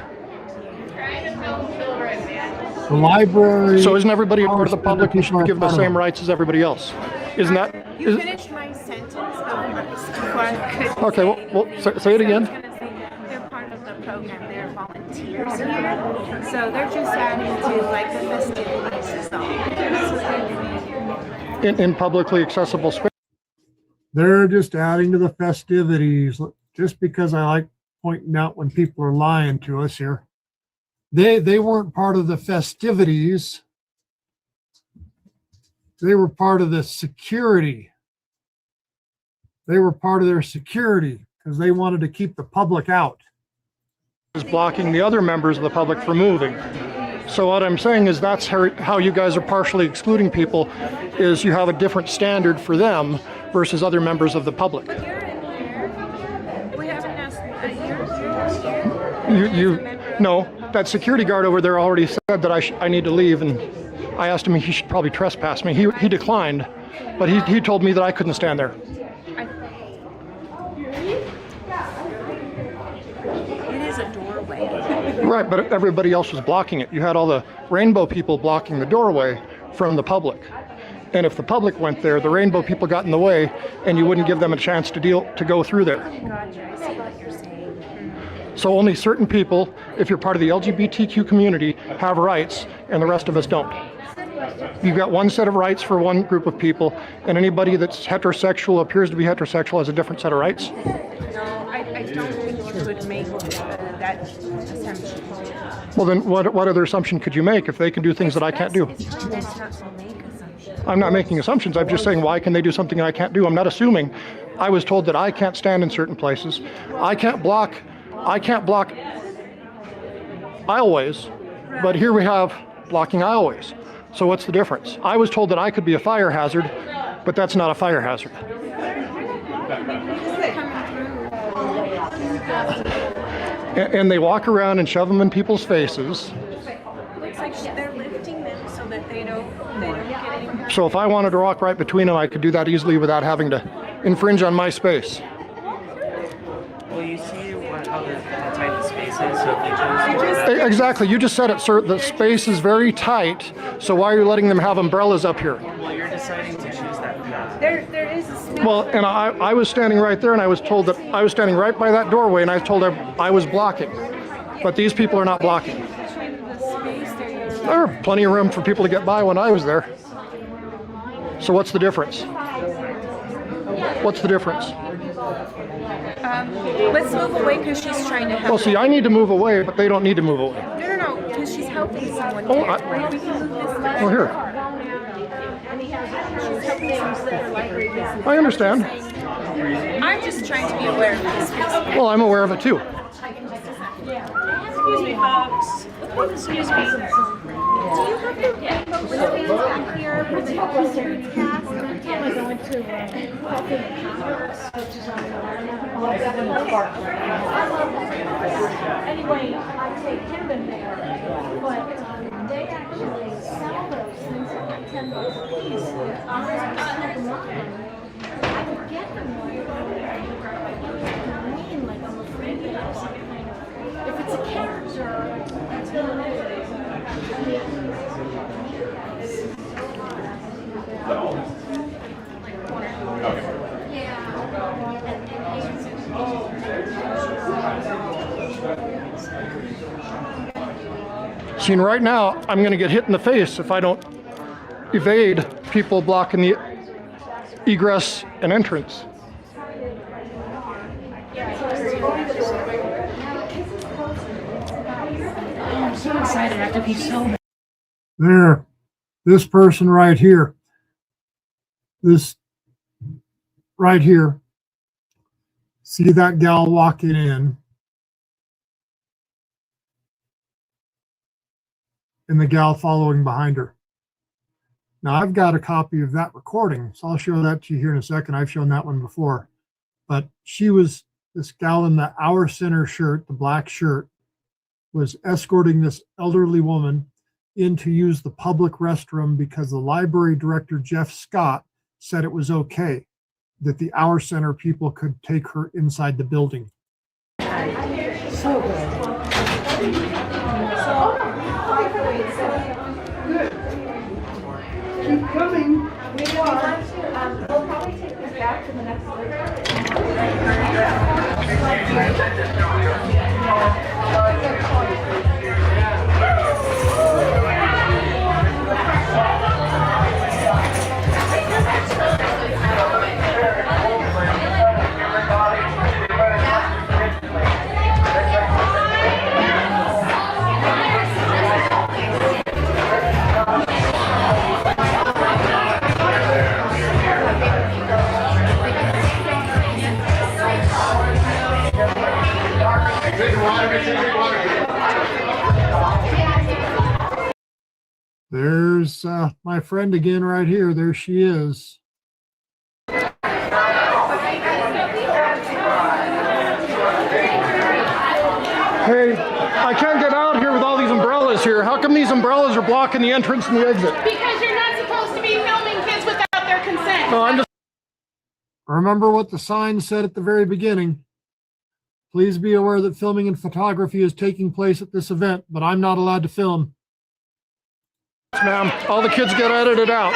The library. So isn't everybody a part of the public? You should give the same rights as everybody else. Isn't that? You finished my sentence before I could. Okay, well say it again. They're part of the program. They're volunteers here, so they're just adding to like the festivities. In publicly accessible space. They're just adding to the festivities. Just because I like pointing out when people are lying to us here. They weren't part of the festivities. They were part of the security. They were part of their security because they wanted to keep the public out. Is blocking the other members of the public from moving. So what I'm saying is that's how you guys are partially excluding people, is you have a different standard for them versus other members of the public. We haven't asked No, that security guard over there already said that I need to leave, and I asked him he should probably trespass me. He declined, but he told me that I couldn't stand there. It is a doorway. Right, but everybody else was blocking it. You had all the rainbow people blocking the doorway from the public. And if the public went there, the rainbow people got in the way, and you wouldn't give them a chance to go through there. Gotcha, I see what you're saying. So only certain people, if you're part of the LGBTQ community, have rights, and the rest of us don't. You've got one set of rights for one group of people, and anybody that's heterosexual, appears to be heterosexual, has a different set of rights. No, I don't think you would make that assumption. Well, then what other assumption could you make if they can do things that I can't do? It's not to make assumptions. I'm not making assumptions. I'm just saying, why can they do something I can't do? I'm not assuming. I was told that I can't stand in certain places. I can't block aisleways, but here we have blocking aisleways. So what's the difference? I was told that I could be a fire hazard, but that's not a fire hazard. And they walk around and shove them in people's faces. Looks like they're lifting them so that they don't get any. So if I wanted to walk right between them, I could do that easily without having to infringe on my space. Well, you see how tight the space is, so if they choose... Exactly. You just said it, sir. The space is very tight, so why are you letting them have umbrellas up here? Well, you're deciding to choose that path. There is a space. Well, and I was standing right there, and I was told that I was standing right by that doorway, and I was told I was blocking. But these people are not blocking. There are plenty of room for people to get by when I was there. So what's the difference? What's the difference? Let's move away because she's trying to help. Well, see, I need to move away, but they don't need to move away. No, because she's helping someone. Oh, We can move this way. Well, here. She's helping someone. I understand. I'm just trying to be aware of this. Well, I'm aware of it too. Excuse me, folks. Excuse me. Do you have your rainbow screens back here for the students class? Anyway, I take him in there, but they actually sell those things at like $10 a piece. I would get them like I'm afraid that I'm some kind of, if it's a character, that's gonna See, and right now, I'm going to get hit in the face if I don't evade people blocking the egress and entrance. I'm so excited. I have to be so bad. There, this person right here, this right here, see that gal walking in, and the gal following behind her. Now I've got a copy of that recording, so I'll show that to you here in a second. I've shown that one before, but she was, this gal in the Our Center shirt, the black shirt, was escorting this elderly woman in to use the public restroom because the library director, Jeff Scott, said it was okay that the Our Center people could take her inside the building. So good. Keep coming. We'll probably take this back to the next There's my friend again right here. There she is. Hey, I can't get out here with all these umbrellas here. How come these umbrellas are blocking the entrance and the exit? Because you're not supposed to be filming kids without their consent. No, I'm just... Remember what the sign said at the very beginning. Please be aware that filming and photography is taking place at this event, but I'm not allowed to film. Ma'am, all the kids get edited out.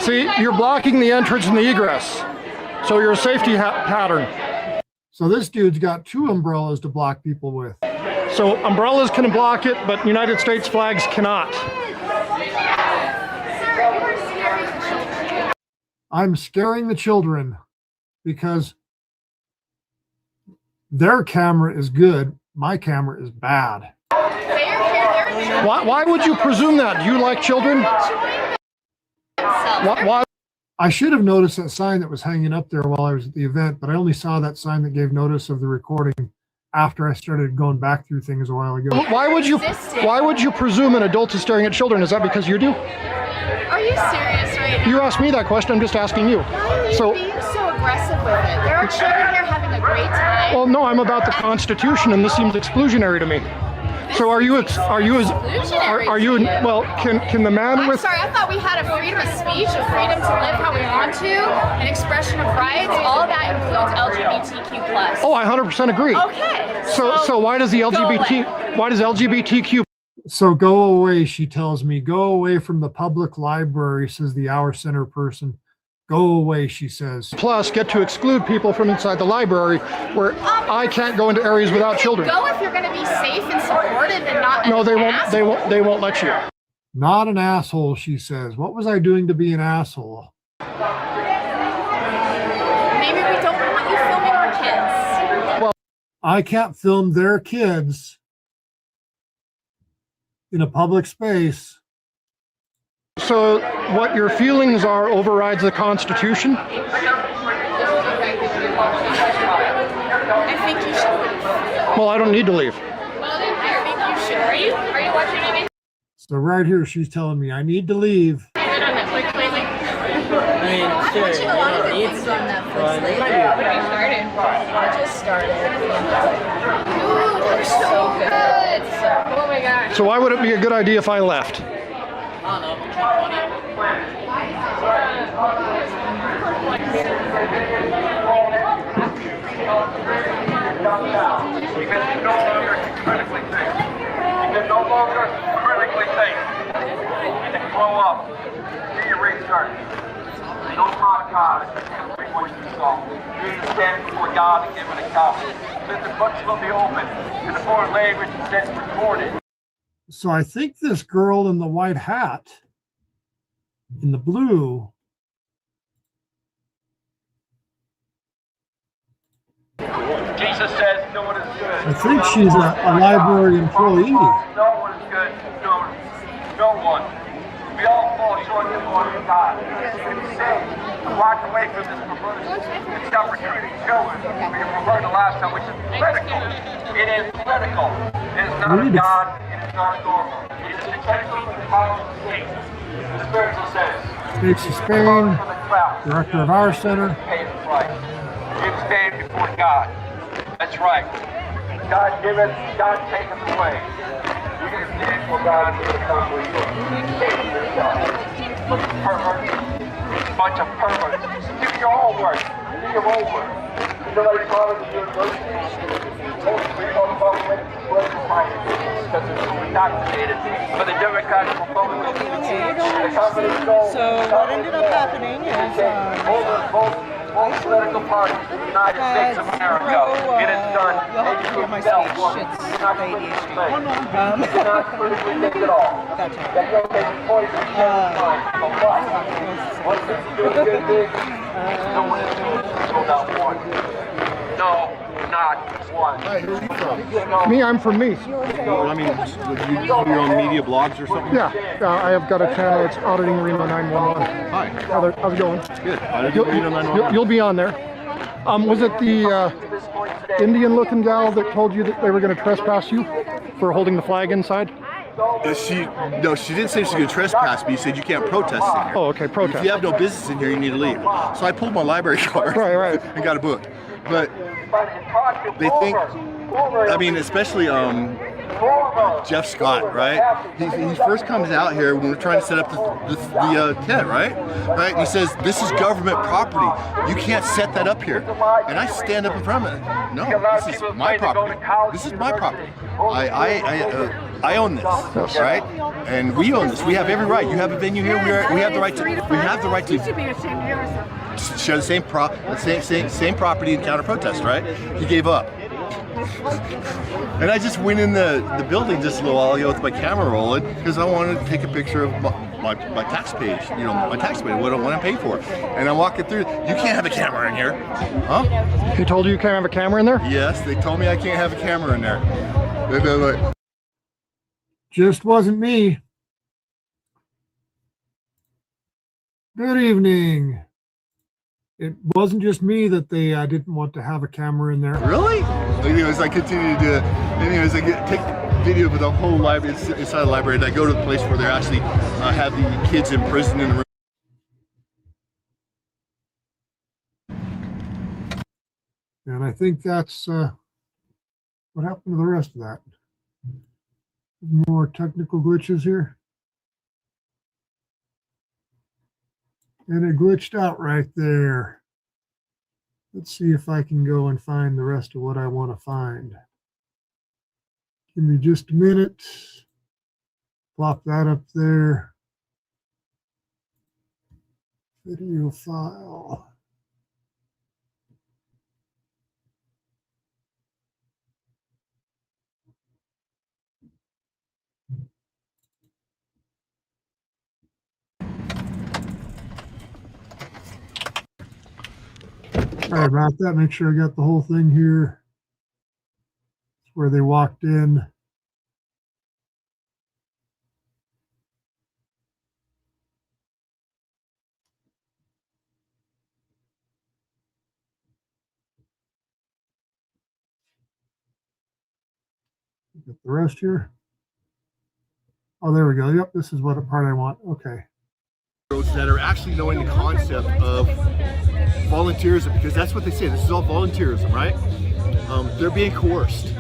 See, you're blocking the entrance and the egress. So you're a safety pattern. So this dude's got two umbrellas to block people with. So umbrellas can block it, but United States flags cannot. I'm scaring the children because their camera is good, my camera is bad. They're Why would you presume that? Do you like children? Why? I should have noticed that sign that was hanging up there while I was at the event, but I only saw that sign that gave notice of the recording after I started going back through things a while ago. Why would you presume an adult is staring at children? Is that because you do? Are you serious right now? You asked me that question, I'm just asking you. Why are you being so aggressive with it? There are children here having a great time. Well, no, I'm about the Constitution, and this seems exclusionary to me. So well, can the man I'm with... sorry, I thought we had a freedom of speech, a freedom to live how we want to, an expression of rights. All of that includes LGBTQ+. Oh, I 100% agree. Okay. So why does LGBTQ... So go away, she tells me. Go away from the public library, says the Our Center person. Go away, she says. Plus, get to exclude people from inside the library where I can't go into areas without children. Go if you're going to be safe and supported and not. No, they won't let you. Not an asshole, she says. What was I doing to be an asshole? Maybe we don't want you filming our kids. Well, I can't film their kids in a public space. So what your feelings are overrides the Constitution? I think you should leave. Well, I don't need to leave. Well, then I think you should. Are you watching anything? So right here, she's telling me I need to leave. Is it on Netflix lately? I'm watching a lot of good things on Netflix lately. When you started? I just started. Ooh, they're so good. Oh my gosh. So why would it be a good idea if I left? You can no longer critically think. You can no longer critically think. You can grow up. Do your research. Don't mock God. Read what you saw. You need to stand before God and give an account. Let the books will be open and the foreign language is recorded. So I think this girl in the white hat, in the blue, Jesus says no one is good. I think she's a library employee. No one is good. No one. We all fall short of the glory of God. You can be saved. Walk away from this perversion. And stop recruiting children. We referred to last time, which is critical. It is critical. It is not of God. It is not normal. It is the critical power of the state. The spiritual says. Stacy Spain, director of Our Center. Pay the price. You stand before God. That's right. God give it, God take it away. You're going to stand before God and give it come with you. Perverts. Bunch of perverts. Do your own work. Do your own work. Somebody follows the university. We don't follow it. Because it's indoctrinated by the Democratic Republicans. So what ended up happening is both political parties in the United States of America. It is done. You'll have to hear my speech. It's ADHD. Not politically think at all. That you'll take poison once it's doing good things, no one is so not one. No, not one. Hi, who are you from? Me, I'm from me. I mean, you do your own media blogs or something? Yeah, I have got a channel. It's Auditing Reno 911. Hi. How's it going? Good. Auditing Reno 911. You'll be on there. Was it the Indian-looking gal that told you that they were going to trespass you for holding the flag inside? No, she didn't say she was going to trespass me. She said you can't protest in here. Oh, okay, protest. If you have no business in here, you need to leave. So I pulled my library card. Right. And got a book. But they think, I mean, especially Jeff Scott, right? He first comes out here when we're trying to set up the tent, right? And he says, this is government property. You can't set that up here. And I stand up in front of it. No, this is my property. This is my property. I own this, right? And we own this. We have every right. You have a venue here. We have the right to. We have the right to. Share the same property and counter protest, right? He gave up. And I just went in the building just a little while ago with my camera rolling because I wanted to take a picture of my tax page, my tax page, what I pay for. And I'm walking through, you can't have a camera in here. Huh? He told you you can't have a camera in there? Yes, they told me I can't have a camera in there. And they're like, just wasn't me. Good evening. It wasn't just me that they didn't want to have a camera in there. Really? Anyways, I continue to do it. Anyways, take video of the whole library inside the library, and I go to the place where they actually have the kids imprisoned in the room. And I think that's what happened to the rest of that. More technical glitches here. And it glitched out right there. Let's see if I can go and find the rest of what I want to find. Give me just a minute. Plop that up there. Video file. Sorry about that. Make sure I got the whole thing here. It's where they walked in. Get the rest here. Oh, there we go. Yep, this is what part I want. Okay. That are actually knowing the concept of volunteerism, because that's what they say. This is all volunteerism, right? They're being coerced.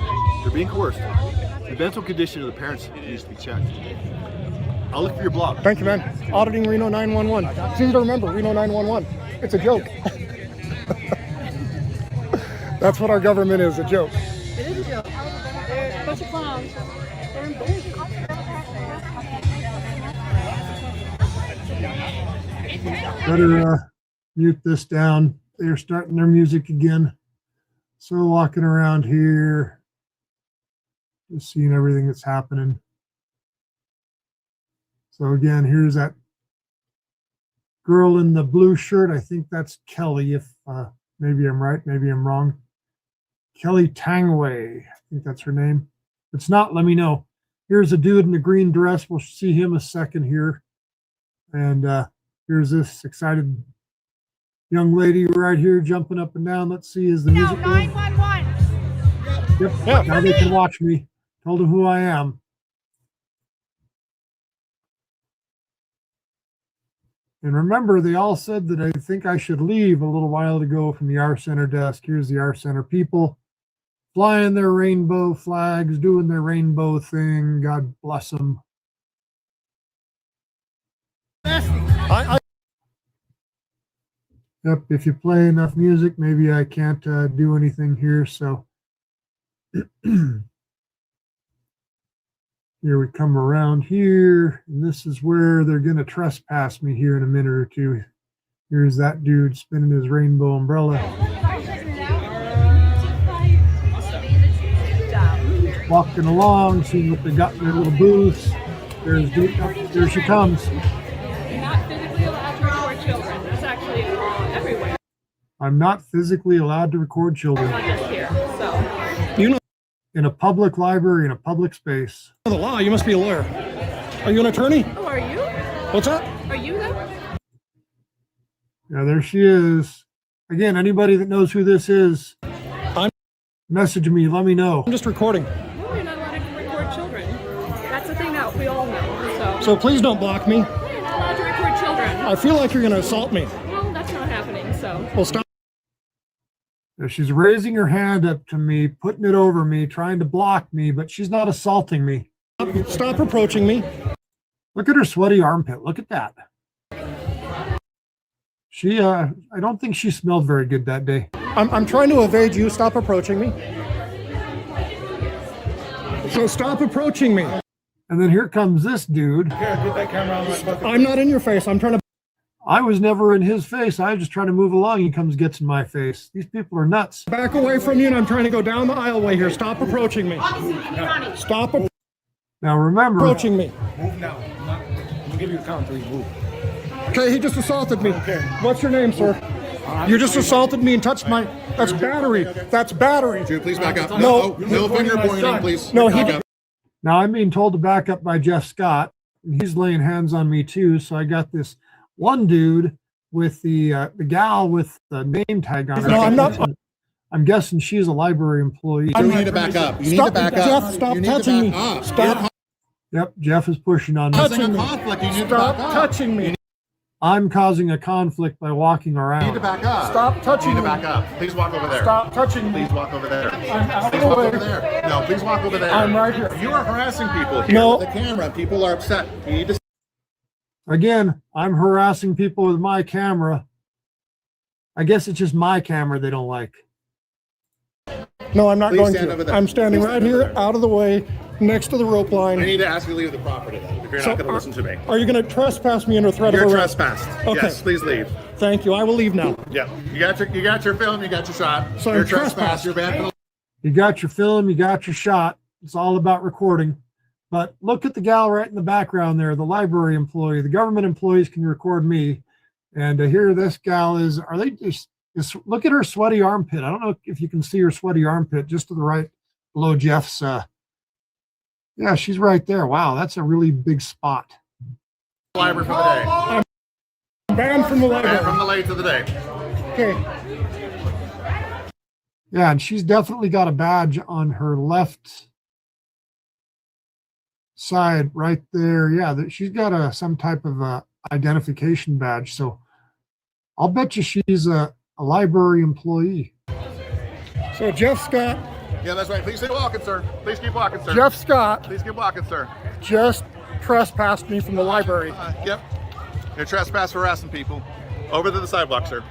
They're being coerced. The mental condition of the parents needs to be checked. I'll look for your blog. Thank you, man. Auditing Reno 911. It's easy to remember, Reno 911. It's a joke. That's what our government is, a joke. It is a joke. They're a bunch of clowns. Better mute this down. They're starting their music again. So walking around here, just seeing everything that's happening. So again, here's that girl in the blue shirt. I think that's Kelly, if maybe I'm right, maybe I'm wrong. Kelly Tangway, I think that's her name. If it's not, let me know. Here's a dude in the green dress. We'll see him a second here. And here's this excited young lady right here jumping up and down. Let's see, is the music going? 911. Yep, yeah. Now they can watch me. Told them who I am. And remember, they all said that I think I should leave a little while ago from the R Center desk. Here's the R Center people flying their rainbow flags, doing their rainbow thing. God bless them. Yep, if you play enough music, maybe I can't do anything here. So here we come around here, and this is where they're going to trespass me here in a minute or two. Here's that dude spinning his rainbow umbrella. Walking along, seeing what they got in their little booths. There she comes. You're not physically allowed to record children. That's actually everywhere. I'm not physically allowed to record children. Not just here, so. You know, in a public library, in a public space. the law, you must be a lawyer. Are you an attorney? Oh, are you? What's that? Are you though? Yeah, there she is. Again, anybody that knows who this is, message me, let me know. I'm just recording. No, you're not allowed to record children. That's the thing that we all know, So please don't block me. No, you're not allowed to record children. I feel like you're going to assault me. Well, that's not happening, so. Well, stop. Now, she's raising her hand up to me, putting it over me, trying to block me, but she's not assaulting me. Stop approaching me. Look at her sweaty armpit. Look at that. She, I don't think she smelled very good that day. I'm trying to evade you. Stop approaching me. So stop approaching me. And then here comes this dude. Here, get that camera on my bucket. I'm not in your face. I'm trying to. I was never in his face. I was just trying to move along. He comes, gets in my face. These people are nuts. Back away from you, and I'm trying to go down the aisleway here. Stop approaching me. Stop now remember. Approaching me. Move now. I'm gonna give you a count until you move. Okay, he just assaulted me. Okay. What's your name, sir? You just assaulted me and touched my. That's battery. That's battery. Dude, please back up. No, no finger pointing, please. No, back up. Now I'm being told to back up by Jeff Scott, and he's laying hands on me too. So I got this one dude with the gal with the name tag on her. No, I'm not. I'm guessing she's a library employee. You need to back up. You need to back up. Jeff, stop touching me. Stop. Yep, Jeff is pushing on me. Touching me. Stop touching me. I'm causing a conflict by walking around. You need to back up. Stop touching You me. need to back up. Please walk over there. Stop touching me. Please walk over there. I'm out Please of the walk way. over there. No, please walk over there. I'm right here. You are harassing people here No. with the camera. People are upset. You need to. Again, I'm harassing people with my camera. I guess it's just my camera they don't like. No, I'm not Please going stand over to. there. I'm standing Please right stand over here, there. out of the way, next to the rope line. I need to ask you to leave the property then, if you're So not going to listen to me. Are you going to trespass me under threat You're of arrest? trespassed. Okay. Yes, please leave. Thank you. I will leave now. Yeah, you got your film, you got your shot. So you're I'm trespassed. trespassed. You're banned from You got your film, you got your shot. It's all about recording. But look at the gal right in the background there, the library employee. The government employees can record me. And here this gal is, are they just look at her sweaty armpit. I don't know if you can see her sweaty armpit just to the right below Jeff's. Yeah, she's right there. Wow, that's a really big spot. the library for the day. I'm banned from the library. Banned from the late of the day. Okay. Yeah, and she's definitely got a badge on her left side right there. Yeah, she's got some type of identification badge. So I'll bet you she's a library employee. So Jeff Scott. Yeah, that's right. Please keep walking, sir. Please keep walking, sir. Jeff Scott Please keep walking, sir. just trespassed me from the library. Yep. You're trespass harassing people. Over to the sidewalk, sir.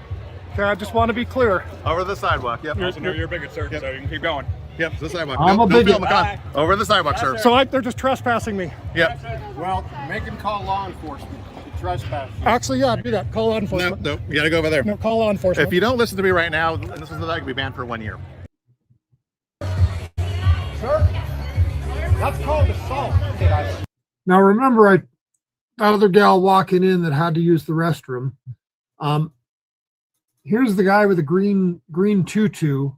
Okay, I just want to be clear. Over to the sidewalk. Yep. You're a bigot, sir, so you can keep going. Yep, to the sidewalk. I'm a bigot. film, come on. Over to the sidewalk, sir. So they're just trespassing me. Yep. Well, make him call law enforcement. He trespassed. Actually, yeah, do that. Call law No, enforcement. no, you gotta go over there. No, call law enforcement. If you don't listen to me right now, this is that could be banned for 1 year. Sir, that's called assault. Now remember, that other gal walking in that had to use the restroom. Here's the guy with the green tutu.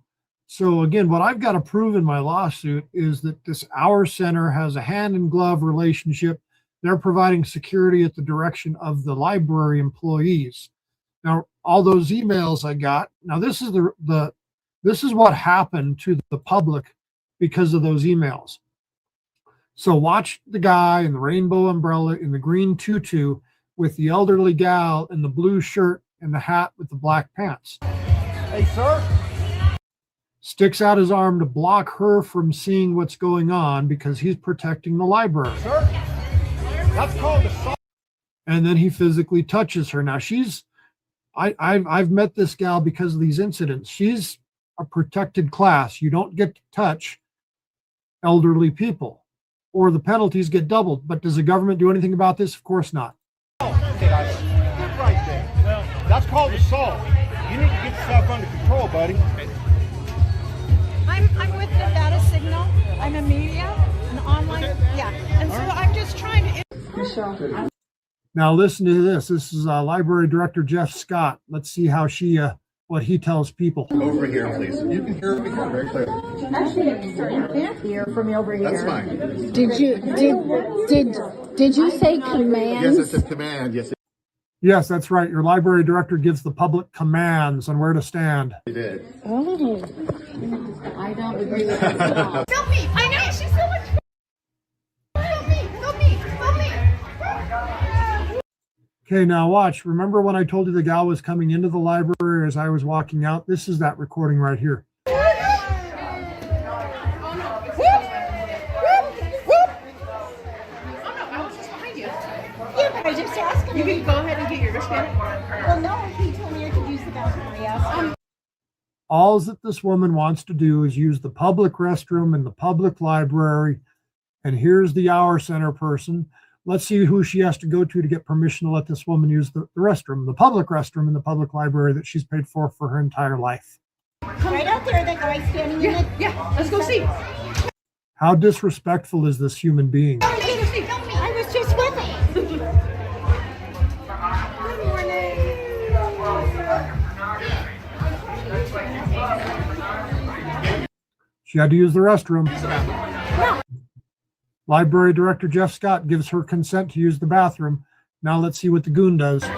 So again, what I've got to prove in my lawsuit is that this Our Center has a hand in glove relationship. They're providing security at the direction of the library employees. Now, all those emails I got. Now, this is this is what happened to the public because of those emails. So watch the guy in the rainbow umbrella in the green tutu with the elderly gal in the blue shirt and the hat with the black pants. Hey, sir. Sticks out his arm to block her from seeing what's going on because he's protecting the library. Sir, that's called assault. And then he physically touches her. Now I've met this gal because of these incidents. She's a protected class. You don't get to touch elderly people, or the penalties get doubled. But does the government do anything about this? Of course not. Good right there. That's called assault. You need to get yourself under control, buddy. I'm with Nevada Signal. I'm a media, an online, yeah. And so I'm just trying to. Now listen to this. This is Library Director Jeff Scott. Let's see how what he tells people. Over here, please. You can hear me very clearly. Actually, you can't hear from over here. That's fine. Did you say commands? Yes, it's a command. Yes, Yes, that's right. Your library director gives the public commands on where to stand. it did. Oh, I don't agree with that at all. Help me! I know she's so much. Help me! Help me! Help me! Okay, now watch. Remember when I told you the gal was coming into the library as I was walking out? This is that recording right here. Yeah, but I just asked him. You can go ahead and get your wristband. Well, no, he told me I could use the bathroom. I asked him. All that this woman wants to do is use the public restroom in the public library. And here's the Our Center person. Let's see who she has to go to get permission to let this woman use the restroom, the public restroom in the public library that she's paid for her entire life. Right out there, that guy standing in it. Yeah, let's go see. How disrespectful is this human being? I was just with him. Good morning. She had to use the restroom. No. Library Director Jeff Scott gives her consent to use the bathroom. Now let's see what the goon does. Can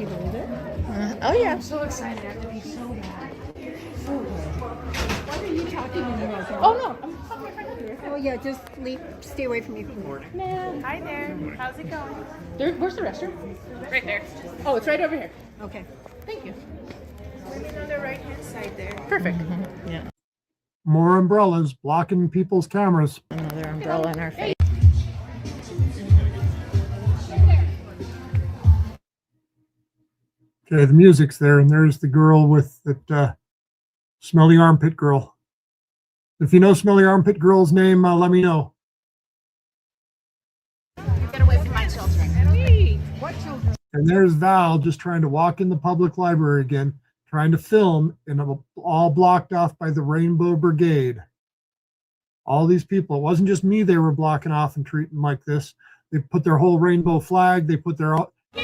you believe it? Oh yeah. I'm so excited. I have to be so bad. What are you talking about? Oh no. I'm talking right here. Oh yeah, just stay away from me. Man. Hi there. How's it going? Where's the restroom? Right there. Oh, it's right over here. Okay. Thank you. Let me know the right hand side there. Perfect. Yeah. More umbrellas blocking people's cameras. Another umbrella in our face. Okay, the music's there, and there's the girl with that smelly armpit girl. If you know smelly armpit girl's name, let me know. Get away from my children. What children? And there's Val just trying to walk in the public library again, trying to film, and all blocked off by the Rainbow Brigade. All these people. It wasn't just me they were blocking off and treating like this. They put their whole rainbow flag. They put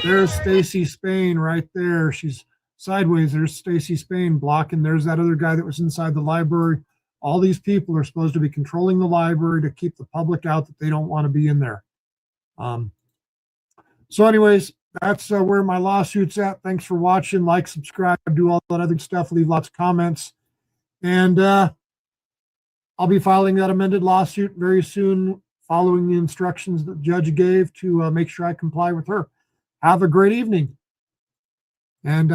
there's Stacy Spain right there. She's sideways. There's Stacy Spain blocking. There's that other guy that was inside the library. All these people are supposed to be controlling the library to keep the public out that they don't want to be in there. So anyways, that's where my lawsuit's at. Thanks for watching. Like, subscribe, do all that other stuff. Leave lots of comments. And I'll be filing that amended lawsuit very soon, following the instructions that the judge gave to make sure I comply with her. Have a great evening. And